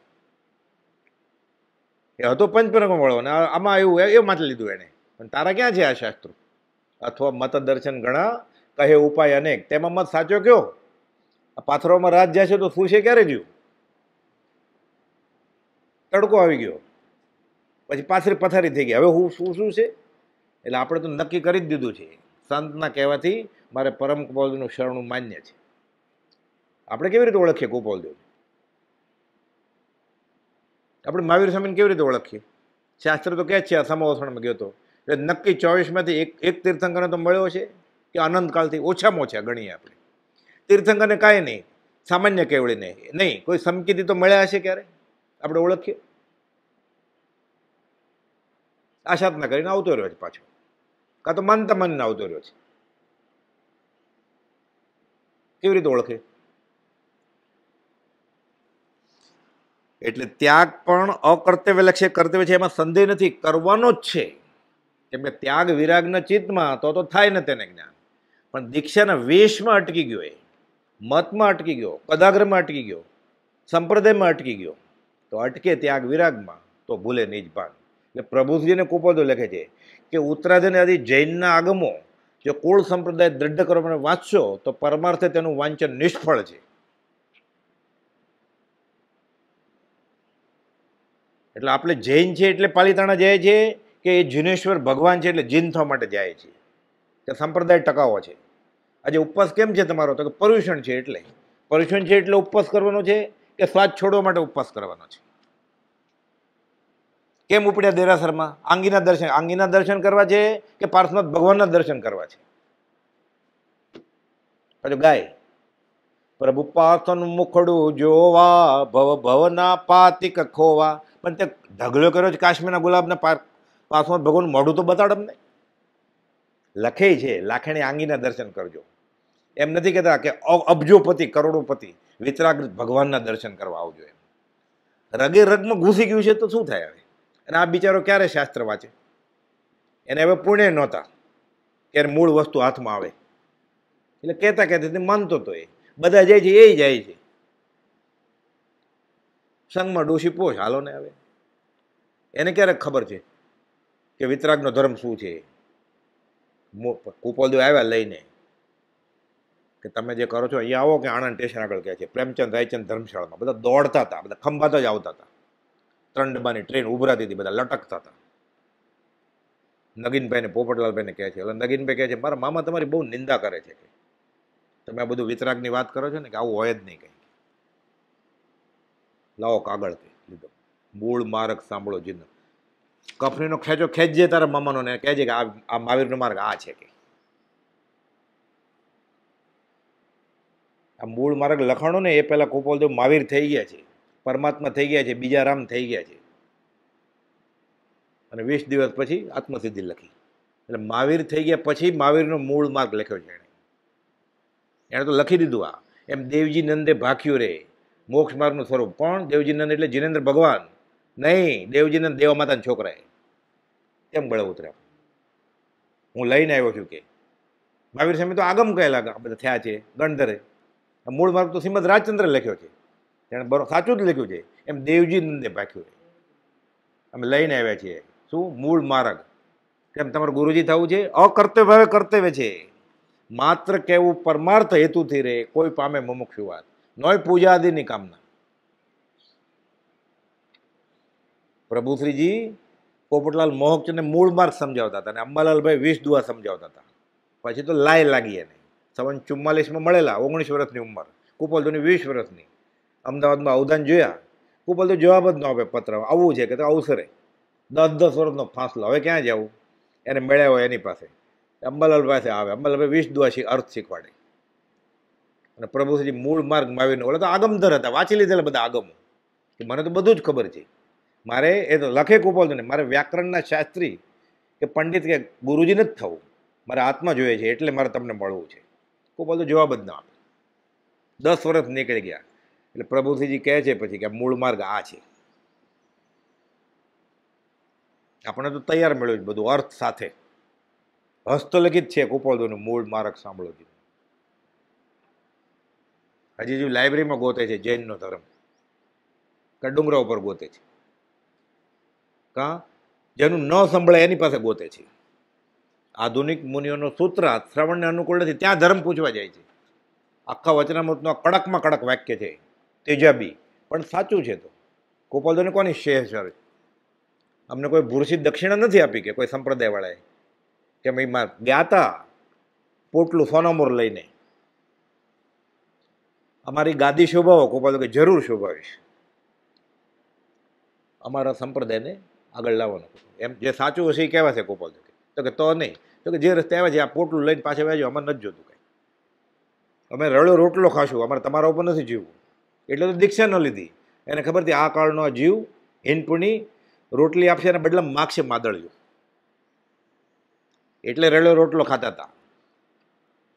એ હતો 55 વાળો ને આમાં આવ્યું એ માથે લીધું એને. પણ તારા ક્યાં છે આ શાસ્ત્રો? અથવા મત દર્શન ઘણા, કહે ઉપાય અનેક, તેમાં મત સાચો કયો? આ પાથરોમાં રાત જાય છે તો ફૂસે ક્યારે ગયું? તડકો આવી ગયો પછી પાથરી પથારી થઈ ગઈ. હવે હું શું છે? એટલે આપણે તો નક્કી કરી જ દીધું છે. સંતના કહેવાથી મારે પરમ કુપોલદેવનું શરણું માન્ય છે. આપણે કેવી રીતે ઓળખીએ કુપોલદેવ? આપણે મહાવીર સ્વામીને કેવી રીતે ઓળખીએ? શાસ્ત્ર તો કહે છે આ સમોસણમાં ગયો હતો એટલે નક્કી 24માંથી એક તીર્થંકરને તો મળ્યો છે કે અનંતકાલથી ઓછામાં ઓછા ગણીએ આપણે. તીર્થંકરને કાંઈ નહીં, સામાન્ય કેવળીને નહીં, કોઈ સમકીથી તો મળ્યા હશે ક્યારે? આપણે ઓળખીએ. આશાતના કરીને આવતો રહ્યો છે પાછો, કાં તો માનતા માનીને આવતો રહ્યો છે. કેવી રીતે ઓળખે? એટલે ત્યાગ પણ અકર્તવ્ય લક્ષ્ય કર્તવ્ય છે, એમાં સંદેહ નથી. કરવાનો જ છે. કેમ કે ત્યાગ વિરાગના ચિત્તમાં તો થાય ને તેને જ્ઞાન. પણ દીક્ષાના વેશમાં અટકી ગયો, એ મતમાં અટકી ગયો, પદાગ્રમાં અટકી ગયો, સંપ્રદાયમાં અટકી ગયો. તો અટકે ત્યાગ વિરાગમાં તો ભૂલે નિજ ભાન. એટલે પ્રભુજીને કુપોલદેવ લખે છે કે ઉત્તરાધન આદિ જૈનના આગમો જો કુળ સંપ્રદાય દ્રઢ કરવા વાંચશો તો પરમાર્થે તેનું વાંચન નિષ્ફળ છે. એટલે આપણે જૈન છે એટલે પાલિતાણા જાય છે કે એ જીનેશ્વર ભગવાન છે એટલે જીન થવા માટે જાય છે કે સંપ્રદાય ટકાવો છે? આજે ઉપવાસ કેમ છે તમારો? તો કે પર્યુષણ છે એટલે. પર્યુષણ છે એટલે ઉપવાસ કરવાનો છે કે સ્વાદ છોડવા માટે ઉપવાસ કરવાનો છે? કેમ ઉપડ્યા દેરાસરમાં? આંગીના દર્શન કરવા છે કે પાર્શ્વનાથ ભગવાનના દર્શન કરવા છે? પછી ગાય પ્રભુ પાસન મુખડું જોવા ભવ ભવના પાતિક ખોવા. પણ તે ઢગલો કર્યો છે કાશ્મીરના ગુલાબના પાસમાં ભગવાન મોઢું તો બતાડ અમને. લખે છે લાખણી આંગીના દર્શન કરજો. એમ નથી કહેતા કે અબજોપતિ કરોડોપતિ વિતરાગ ભગવાનના દર્શન કરવા આવજો. એમ રગે રગમાં ઘૂસી ગયું છે તો શું થાય હવે? અને આ બિચારો ક્યારે શાસ્ત્ર વાંચે? એને હવે પુણ્ય નહોતા ક્યારે મૂળ વસ્તુ હાથમાં આવે. એટલે કહેતા માનતો તો એ બધા જાય છે એ જાય છે સંઘમાં ડોશી પોષ હાલો ને. હવે એને ક્યારે ખબર છે કે વિતરાગનો ધર્મ શું છે? કુપોલદેવ આવ્યા લઈને કે તમે જે કરો છો અહીંયા આવો કે આણંદ સ્ટેશન આગળ કહે છે પ્રેમચંદ રાયચંદ ધર્મશાળામાં. બધા દોડતા હતા, બધા ખંભાત જ આવતા હતા. 3 ડબ્બાની ટ્રેન ઉભરાતી હતી, બધા લટકતા હતા. નગીનભાઈને પોપટલાલભાઈને કહે છે, એટલે નગીનભાઈ કહે છે મારા મામા તમારી બહુ નિંદા કરે છે કે તમે આ બધું વિતરાગની વાત કરો છો ને કે આવું હોય જ નહીં કંઈ. લાવો કાગળ કે લીધો, મૂળ માર્ગ સાંભળો જીન. કફનીનો ખેંચો ખેંચજે તારા મામાનો ને કહેજે કે આ મહાવીરનો માર્ગ આ છે કે આ મૂળ માર્ગ લખાણો ને એ પહેલા કુપોલદેવ મહાવીર થઈ ગયા છે, પરમાત્મા થઈ ગયા છે, બીજા રામ થઈ ગયા છે. અને 20 દિવસ પછી આત્મસિદ્ધિ લખી. એટલે મહાવીર થઈ ગયા પછી મહાવીરનો મૂળ માર્ગ લખ્યો છે એણે તો લખી દીધું. આ એમ દેવજી નંદે ભાખ્યું રે મોક્ષ માર્ગનું સ્વરૂપ. કોણ? દેવજી નંદ એટલે જીનેન્દ્ર ભગવાન નહીં, દેવજી નંદ દેવા માતાના છોકરાએ. કેમ ગળે ઉતર્યા? હું લઈને આવ્યો છું કે મહાવીર સ્વામી તો આગમ કહેલા બધા થયા છે ગણધરે. મૂળ માર્ગ તો શ્રીમદ રાજચંદ્ર લખ્યો છે, તેણે સાચું જ લખ્યું છે. એમ દેવજી નંદે ભાખ્યું રે અમે લઈને આવ્યા છીએ. શું? મૂળ માર્ગ. કેમ તમારે ગુરુજી થવું છે? અકર્તવ્ય ભાવે કર્તવ્ય છે. માત્ર કહેવું પરમાર્થ હેતુથી રે કોઈ પામે મુમુક્ષુવાદ નોય પૂજા આદિની કામના. પ્રભુશ્રીજી પોપટલાલ મોહકચંદને મૂળ માર્ગ સમજાવતા હતા અને અંબાલાલભાઈ 20 દુઆ સમજાવતા હતા. પછી તો લાય લાગી એને 44 મળેલા, 19 વર્ષની ઉંમર. કુપોલદેવની 20 વર્ષની. અમદાવાદમાં અવધાન જોયા. કુપોલદેવ જવાબ જ ન આપે પત્ર આવવું છે કે તો અવસરે 10 વર્ષનો ફાંસલો. હવે ક્યાં જવું? એને મળ્યા હોય એની પાસે અંબાલાલ પાસે આવે. અંબાલાલભાઈ 20 દુઆ અર્થ શીખવાડે. અને પ્રભુશ્રી મૂળ માર્ગ મહાવીરનો ઓલા તો આગમધર હતા, વાંચી લીધેલા બધા આગમો કે મને તો બધું જ ખબર છે. મારે એ તો લખે કુપોલદેવને મારે વ્યાકરણના શાસ્ત્રી કે પંડિત કે ગુરુજી નથી થવું, મારે આત્મા જોઈએ છે એટલે મારે તમને મળવું છે. કુપોલદેવ જવાબ જ ના આપે. 10 વર્ષ નીકળી ગયા. એટલે પ્રભુશ્રીજી કહે છે પછી કે મૂળ માર્ગ આ છે. આપણે તો તૈયાર મળ્યું બધું અર્થ સાથે, હસ્તલિખિત છે કુપોલદેવનું મૂળ માર્ગ સાંભળો. હજી જો લાઇબ્રેરીમાં ગોતે છે જૈનનો ધર્મ કે ડુંગરા ઉપર ગોતે છે, કા જેનું ન સંભળાય એની પાસે ગોતે છે. આધુનિક મુનિઓનો સૂત્રાર્થ શ્રવણને અનુકૂળ નથી, ત્યાં ધર્મ પૂછવા જાય છે. આખા વચનામૃતનો કડકમાં કડક વાક્ય છે, તેજાબી પણ સાચું છે. તો કુપોલદેવને કોની શેર? અમને કોઈ ભૂરસી દક્ષિણા નથી આપી કે કોઈ સંપ્રદાયવાળાએ કે ભાઈ ગયા હતા પોટલું સોનામોર લઈને અમારી ગાદી શોભાવો. કુપોલદેવ કે જરૂર શોભાવીશ, અમારા સંપ્રદાયને આગળ લાવવાનો. એમ જે સાચું હશે એ કહેવાશે કુપોલદેવ. તો કે તો નહીં, તો કે જે રસ્તે આવ્યા છે આ પોટલું લઈને પાછા વ્યાજો, અમારે નથી જોતું કંઈ. અમે રળો રોટલો ખાશું, અમારે તમારા ઉપર નથી જીવવું. એટલે તો દીક્ષા ન લીધી. એને ખબર હતી આ કાળનો જીવ હિનપુણી રોટલી આપશે અને બદલામાં માગશે માદળિયું. એટલે રળો રોટલો ખાતા હતા.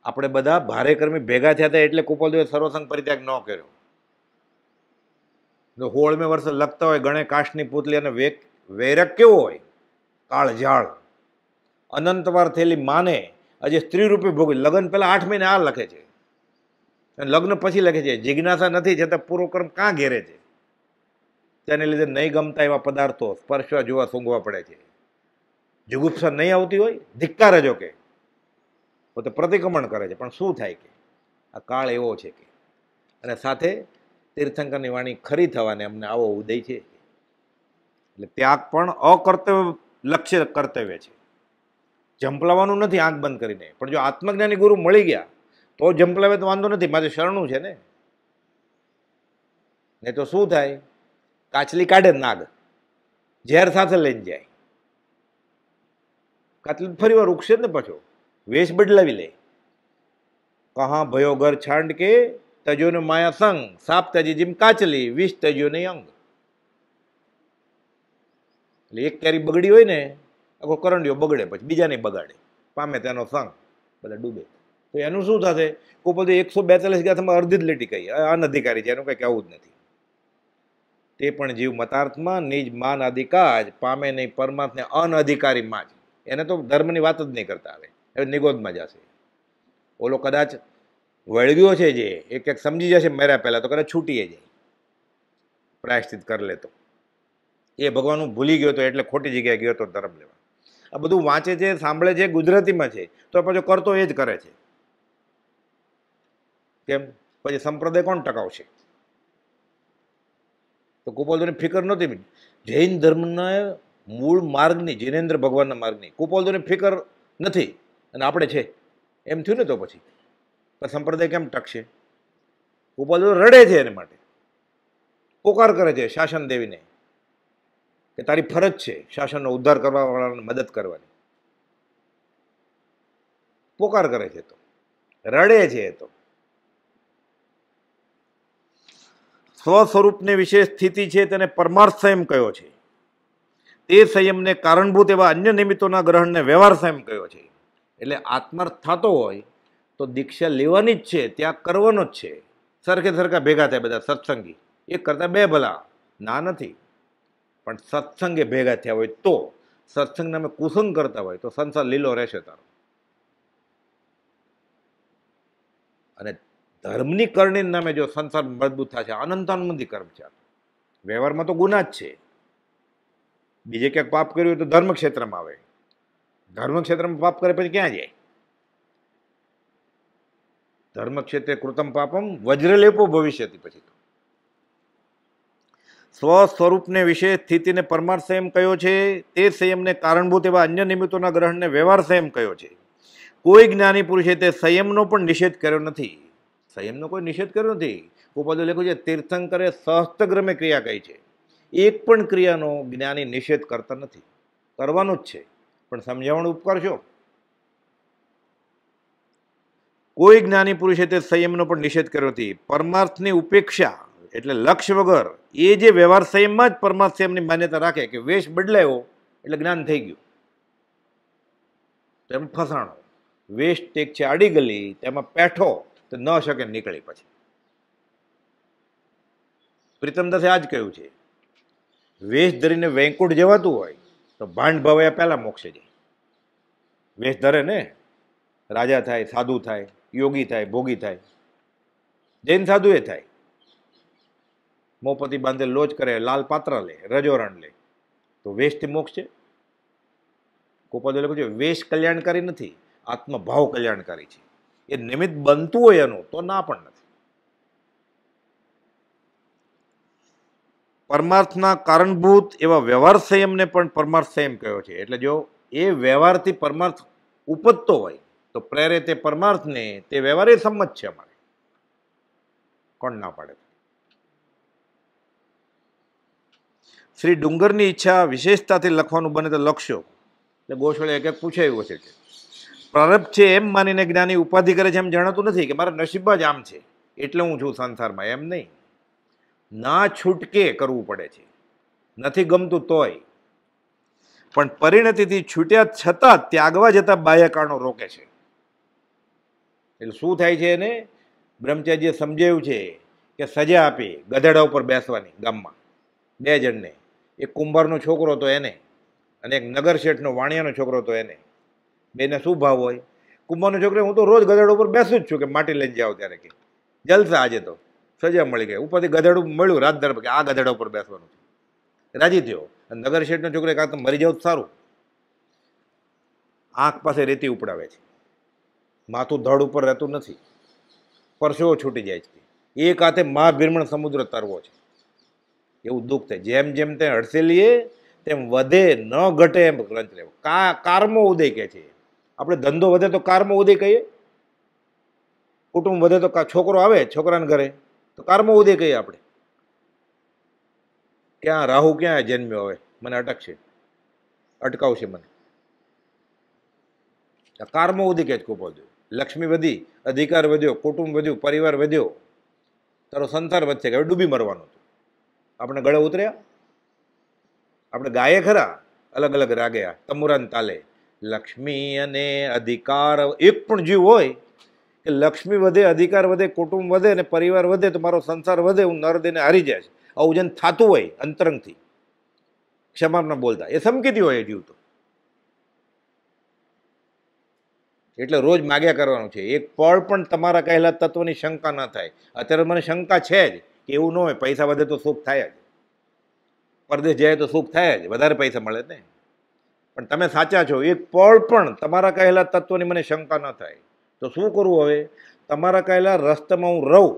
આપણે બધા ભારે કર્મી ભેગા થયા હતા એટલે કુપોલદેવે સર્વસંગ પરિત્યાગ ન કર્યો. 16મે વર્ષે લખતા હોય ગણે કાષ્ટની પૂતલી અને વૈરક કેવો હોય? કાળઝાળ અનંતવાર થયેલી માને આજે સ્ત્રી રૂપે ભોગવી. લગ્ન પહેલા 8 મહિને આ લખે છે અને લગ્ન પછી લખે છે જિજ્ઞાસા નથી છતાં પૂરો કર્મ કાં ઘેરે છે? તેને લીધે નહીં ગમતા એવા પદાર્થો સ્પર્શવા જોવા સૂંઘવા પડે છે. જુગુપ્સા નહીં આવતી હોય ધિક્કાર જો કે પોતે પ્રતિક્રમણ કરે છે. પણ શું થાય કે આ કાળ એવો છે કે, અને સાથે તીર્થંકરની વાણી ખરી થવાને અમને આવો ઉદય છે. એટલે ત્યાગ પણ અકર્તવ્ય લક્ષ્ય કર્તવ્ય છે. ઝંપલાવાનું નથી આંખ બંધ કરીને. પણ જો આત્મજ્ઞાની ગુરુ મળી ગયા તો ઝંપલાવે તો વાંધો નથી, મારે શરણું છે ને. નહીં તો શું થાય? કાચલી કાઢે નાગ, ઝેર સાથે લઈને જાય. કાચલી ફરી વાર ઉગશે ને, પાછો વેશ બદલાવી લે. કહા ભયો ઘર છાંડ કે તજો ને માયા સંગ, સાપ તજી જીમ કાચલી, વિષ તજો ને અંગ. એટલે એક કેરી બગડી હોય ને, આખો કરંડિયો બગડે, પછી બીજાને બગાડે, પામે તેનો સંગ, બધા ડૂબે. તો એનું શું થશે? કોઈ બધું 142 ગાથામાં અડધી જ લીટી કહી અનધિકારી છે, એનું કંઈ કહેવું જ નથી. તે પણ જીવ મતાર્થમાં નિજ માન અધિકાર પામે નહીં પરમાત્મને અનઅધિકારીમાં જ. એને તો ધર્મની વાત જ નહીં કરતા આવે, હવે નિગોદમાં જશે. ઓલો કદાચ વળગ્યો છે જે એક સમજી જશે મેર્યા પહેલાં, તો કદાચ છૂટીએ જાય, પ્રાયશ્ચિત કરી લેતો. એ ભગવાનનું ભૂલી ગયો તો એટલે ખોટી જગ્યાએ ગયો તો ધર્મ લેવા. આ બધું વાંચે છે, સાંભળે છે, ગુજરાતીમાં છે, તો પછી કરતો એ જ કરે છે. કેમ? પછી સંપ્રદાય કોણ ટકાવશે? તો કુપોલદોની ફિકર નહોતી. જૈન ધર્મના મૂળ માર્ગની, જૈનેન્દ્ર ભગવાનના માર્ગની કુપોલદોની ફિકર નથી, અને આપણે છે એમ થયું ને. તો પછી સંપ્રદાય કેમ ટકશે? કુપોલદો રડે છે એને માટે, પોકાર કરે છે શાસન દેવીને કે તારી ફરજ છે શાસનનો ઉદ્ધાર કરવા વાળાને મદદ કરવાની. પોકાર કરે છે, તો રડે છે. તો સ્વ સ્વરૂપને વિશે સ્થિતિ છે તેને પરમાર્થ સંયમ કયો છે. તે સંયમને કારણભૂત એવા અન્ય નિમિત્તોના ગ્રહણને વ્યવહાર સંયમ કયો છે. એટલે આત્માર્થ થતો હોય તો દીક્ષા લેવાની જ છે, ત્યાગ કરવાનો જ છે. સરખે સરખા ભેગા થાય બધા સત્સંગી, એક કરતાં બે ભલા ના નથી. પણ સત્સંગે ભેગા થયા હોય તો, સત્સંગ નામે કુસંગ કરતા હોય તો સંસાર લીલો રહેશે તારો. અને ધર્મની કરણી નામે જો સંસાર મજબૂત થશે, અનંતાનંદી કર્મ છે. વ્યવહારમાં તો ગુના જ છે. બીજે ક્યાંક પાપ કર્યું હોય તો ધર્મ ક્ષેત્રમાં આવે, ધર્મ ક્ષેત્રમાં પાપ કરે પછી ક્યાં જાય? ધર્મ ક્ષેત્રે કૃતમ પાપમ વજ્રલેપો ભવિષ્યતિ. પછી તો સ્વ સ્વરૂપને વિશે સ્થિતિને પરમાર્થ સંયમ કયો છે. તે સંયમને કારણભૂત એવા અન્ય નિમિત્તોના ગ્રહણને વ્યવહાર સંયમ કયો છે. કોઈ જ્ઞાની પુરુષે તે સંયમનો પણ નિષેધ કર્યો નથી. સંયમનો કોઈ નિષેધ કર્યો નથી. ઉપપદો લખ્યું છે તીર્થંકરે સહસ્તગ્રમે ક્રિયા કહી છે. એક પણ ક્રિયાનો જ્ઞાની નિષેધ કરતા નથી, કરવાનું જ છે, પણ સમજાવણ ઉપકાર છો. કોઈ જ્ઞાની પુરુષે તે સંયમનો પણ નિષેધ કર્યો નથી. પરમાર્થની ઉપેક્ષા એટલે લક્ષ્ય વગર એ જે વ્યવહાર સંયમમાં જ પરમાર્થ સંયમની માન્યતા રાખે કે વેશ બદલાયો એટલે જ્ઞાન થઈ ગયું, તો એમ ફસાણો. વેશ ટેક છે આડી ગલી, તેમાં પેઠો તો ન શકે નીકળી. પછી પ્રીતમદાસે આ જ કહ્યું છે, વેશ ધરીને વૈકુંઠ જવાતું હોય તો ભાંડ ભાવયા પહેલા મોક્ષે જાય. વેશ ધરે ને રાજા થાય, સાધુ થાય, યોગી થાય, ભોગી થાય, જૈન સાધુ એ થાય. મોપતિ બાંધે લોજ કરે, લાલ પાત્ર લે, રજોરણ લે, તો વેશથી મોક્ષ છે. કોપદે લખ્યું છે વેશ કલ્યાણકારી નથી, આત્મભાવ કલ્યાણકારી છે. એ નિમિત્ત બનતું હોય એનું તો ના પણ નથી. પરમાર્થના કારણભૂત એવા વ્યવહાર સંયમને પણ પરમાર્થ સંયમ કયો છે. એટલે જો એ વ્યવહારથી પરમાર્થ ઉપજતો હોય તો પ્રેરે તે પરમાર્થને, તે વ્યવહાર એ સંમત છે અમારે, કોણ ના પાડે. શ્રી ડુંગરની ઈચ્છા વિશેષતાથી લખવાનું બને તો લખશો. એટલે ગોસ્વામી એક પૂછાયું છે કે પ્રારબ્ધ છે એમ માનીને જ્ઞાની ઉપાધિ કરે છે એમ જણાતું નથી કે મારા નસીબમાં જ આમ છે એટલે હું છું સંસારમાં, એમ નહીં. ના છૂટકે કરવું પડે છે, નથી ગમતું તોય. પણ પરિણતિથી છૂટ્યા છતાં ત્યાગવા જતા બાહ્ય કારણો રોકે છે. એટલે શું થાય છે એને બ્રહ્મચારીએ સમજાવ્યું છે કે સજા આપી ગધેડા ઉપર બેસવાની ગામમાં 2 જણને, એક કુંભારનો છોકરો તો એને, અને એક નગર શેઠનો વાણિયાનો છોકરો તો એને. બેને શું ભાવ હોય? કુંભારનો છોકરો હું તો રોજ ગધેડા ઉપર બેસું જ છું કે માટી લઈને જાઓ ત્યારે, કે જલસા આજે તો સજા મળી ગઈ. ઉપરથી ગધેડું મળ્યું રાત દર કે આ ગધેડા ઉપર બેસવાનું છે, રાજી થયો. અને નગર શેઠનો છોકરો કાં તો મરી જાવ સારું, આંખ પાસે રેતી ઉપડાવે છે, માથું ધડ ઉપર રહેતું નથી, પરસેવો છૂટી જાય છે, એક હાથે મહાભીરમણ સમુદ્ર તરવો છે. એવું દુઃખ થાય. જેમ જેમ તે હડસેલીએ તેમ વધે ન ઘટે એમ ગ્રંથ લેવો. કારમો ઉદય કહે છે. આપણે ધંધો વધે તો કારમો ઉદય કહીએ, કુટુંબ વધે તો છોકરો આવે છોકરાના ઘરે તો કારમો ઉદય કહીએ આપણે. ક્યાં રાહુ ક્યાં જન્મ્યો હવે મને અટકાવશે મને. કારમો ઉદય કહે છે કુપોલદેવ. લક્ષ્મી વધી, અધિકાર વધ્યો, કુટુંબ વધ્યું, પરિવાર વધ્યો, તારો સંસાર વધશે કે હવે ડૂબી મરવાનું હતું. આપણે ગળે ઉતર્યા, આપણે ગાયે ખરા અલગ અલગ રાગ્યા તમુરાન તાલે. લક્ષ્મી અને અધિકાર, એક પણ જીવ હોય કે લક્ષ્મી વધે, અધિકાર વધે, કુટુંબ વધે અને પરિવાર વધે તો મારો સંસાર વધે, હું નરદેને હારી જાય. આવું જેને થતું હોય અંતરંગથી, ક્ષમા ન બોલતા, એ સમકીતી હોય એ જીવ તો. એટલે રોજ માગ્યા કરવાનું છે. એક પળ પણ તમારા કહેલા તત્વની શંકા ન થાય. અત્યારે મને શંકા છે જ કે એવું ન હોય, પૈસા વધે તો સુખ થાય જ, પરદેશ જાય તો સુખ થાય જ, વધારે પૈસા મળે ને. પણ તમે સાચા છો, એક પળ પણ તમારા કહેલા તત્વની મને શંકા ન થાય. તો શું કરવું હવે? તમારા કહેલા રસ્તામાં હું રહું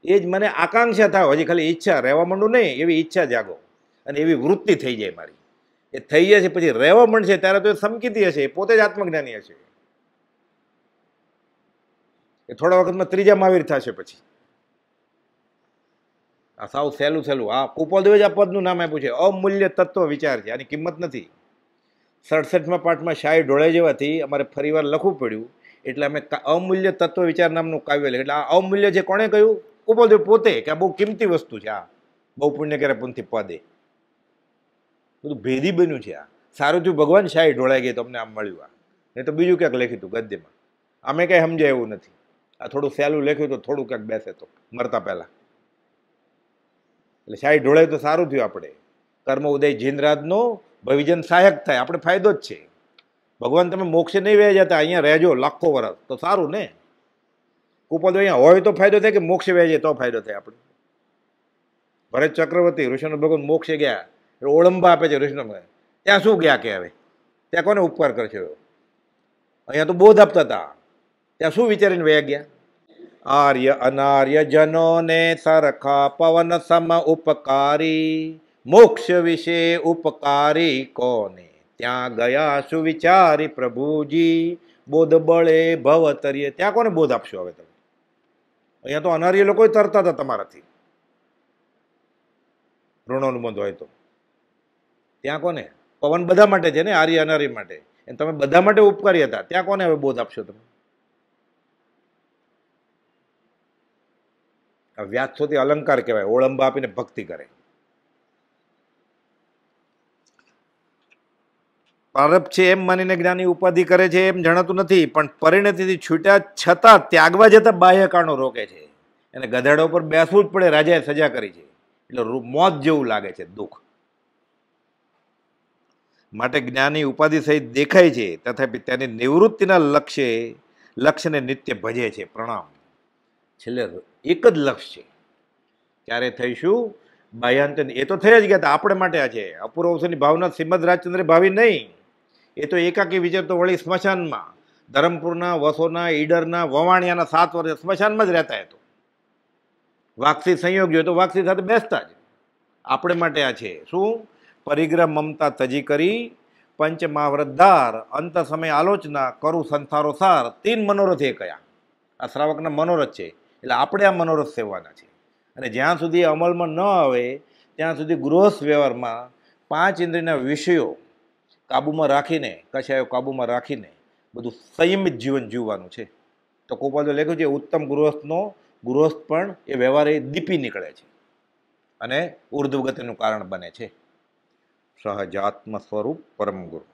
એ જ મને આકાંક્ષા થાય. હજી ખાલી ઈચ્છા, રહેવા માંડું નહીં, એવી ઈચ્છા જાગો અને એવી વૃત્તિ થઈ જાય મારી. એ થઈ જશે પછી રહેવા માંડશે ત્યારે તો એ સમકીતી હશે, એ પોતે જ આત્મજ્ઞાની હશે. એ થોડા વખતમાં ત્રીજા મહાવીર થશે. પછી આ સાવ સહેલું આ કુપોલદેવે જ આ પદનું નામ આપ્યું છે, અમૂલ્ય તત્વ વિચાર છે. આની કિંમત નથી. 67મા પાઠમાં શાહી ઢોળાઈ જવાથી અમારે ફરીવાર લખવું પડ્યું, એટલે અમે અમૂલ્ય તત્વ વિચાર નામનું કાવ્ય લખ્યું. એટલે આ અમૂલ્ય છે કોણે કહ્યું? કુપોલદેવ પોતે, કે આ બહુ કિંમતી વસ્તુ છે. આ બહુ પુણ્ય કરે પુનથી પદે બધું ભેદી બન્યું છે. આ સારું થયું ભગવાન શાહી ઢોળાઈ ગઈ તો અમને આમ મળ્યું. આ નહીં તો બીજું ક્યાંક લખ્યું હતું ગદ્યમાં. અમે કંઈ સમજાય એવું નથી. આ થોડું સહેલું લખ્યું તો થોડું ક્યાંક બેસે તો મરતા પહેલા. એટલે શાહી ઢોળાય તો સારું થયું. આપણે કર્મ ઉદય જીનરાજનો ભવિજન સહાયક થાય, આપણે ફાયદો જ છે. ભગવાન તમે મોક્ષે નહીં વહી જતા, અહીંયા રહેજો લાખો વર્ષ તો સારું ને. કુપોલદેવ અહીંયા હોય તો ફાયદો થાય કે મોક્ષે વહી જાય તો ફાયદો થાય આપણે. ભરત ચક્રવર્તી ઋષિનો ભગવાન મોક્ષે ગયા, ઓળંબા આપે છે ઋષિનો. ત્યાં શું ગયા કે હવે ત્યાં કોને ઉપકાર કરશે? અહીંયા તો બોધ આપતા હતા, ત્યાં શું વિચારીને વયા ગયા? આર્ય અનાર્ય જનોને સરખા પવન સમ ઉપકારી, મોક્ષ વિશે ઉપકારી કોને, ત્યાં ગયા સુવિચારી પ્રભુજી, બોધ બળે ભવતરીએ. ત્યાં કોને બોધ આપશો હવે તમે? અહીંયા તો અનાર્ય લોકો તરતા હતા તમારાથી, ઋણોનુબંધ હોય તો. ત્યાં કોને? પવન બધા માટે છે ને, આર્ય અનાર્ય માટે. અને તમે બધા માટે ઉપકારી હતા, ત્યાં કોને હવે બોધ આપશો તમે? વ્યાસોથી અલંકાર કહેવાય, ઓળંબા આપીને ભક્તિ કરે. પ્રારબ્ધ છે એમ માનીને જ્ઞાની ઉપાધિ કરે છે એમ જણાતું નથી, પણ પરિણતિથી છૂટ્યા છતાં ત્યાગવા જતા બાહ્ય કારણો રોકે છે. એને ગધેડા ઉપર બેસવું જ પડે, રાજાએ સજા કરી છે એટલે મોત જેવું લાગે છે, દુઃખ. માટે જ્ઞાની ઉપાધિ સહિત દેખાય છે, તથાપિ તેની નિવૃત્તિના લક્ષ્યને નિત્ય ભજે છે. પ્રણામ. છેલ્લે એક જ લક્ષ્ય છે, ક્યારે થઈશું બાહ્યાંત? એ તો થઈ જ ગયા હતા, આપણે માટે આ છે. અપૂર્વની ભાવના શ્રીમદ રાજચંદ્ર ભાવી નહીં. એ તો એકાકી વિચાર તો વળી સ્મશાનમાં, ધરમપુરના, વસોના, ઈડરના, વવાણિયાના 7 વર્ષ સ્મશાનમાં જ રહેતા. હતો વાક્ષી સંયોગ જોઈએ તો વાક્ષી સાથે બેસતા જ. આપણે માટે આ છે શું? પરિગ્રહ મમતા તજી કરી, પંચ મહાવ્રતધાર, અંત સમય આલોચના, કરું સંસારો સાર, 3 મનોરથ એ કયા? આ શ્રાવકના મનોરથ છે. એટલે આપણે આ મનોરથ સેવવાના છે. અને જ્યાં સુધી અમલમાં ન આવે ત્યાં સુધી ગૃહસ્થ વ્યવહારમાં 5 ઇન્દ્રિયના વિષયો કાબૂમાં રાખીને, કશાયો કાબૂમાં રાખીને બધું સંયમિત જીવન જીવવાનું છે. તો કુપોલદેવે લખ્યું છે, ઉત્તમ ગૃહસ્થ પણ એ વ્યવહાર એ દીપી નીકળે છે અને ઉર્ધ્વગતિનું કારણ બને છે. સહજાત્મ સ્વરૂપ પરમ ગુરુ.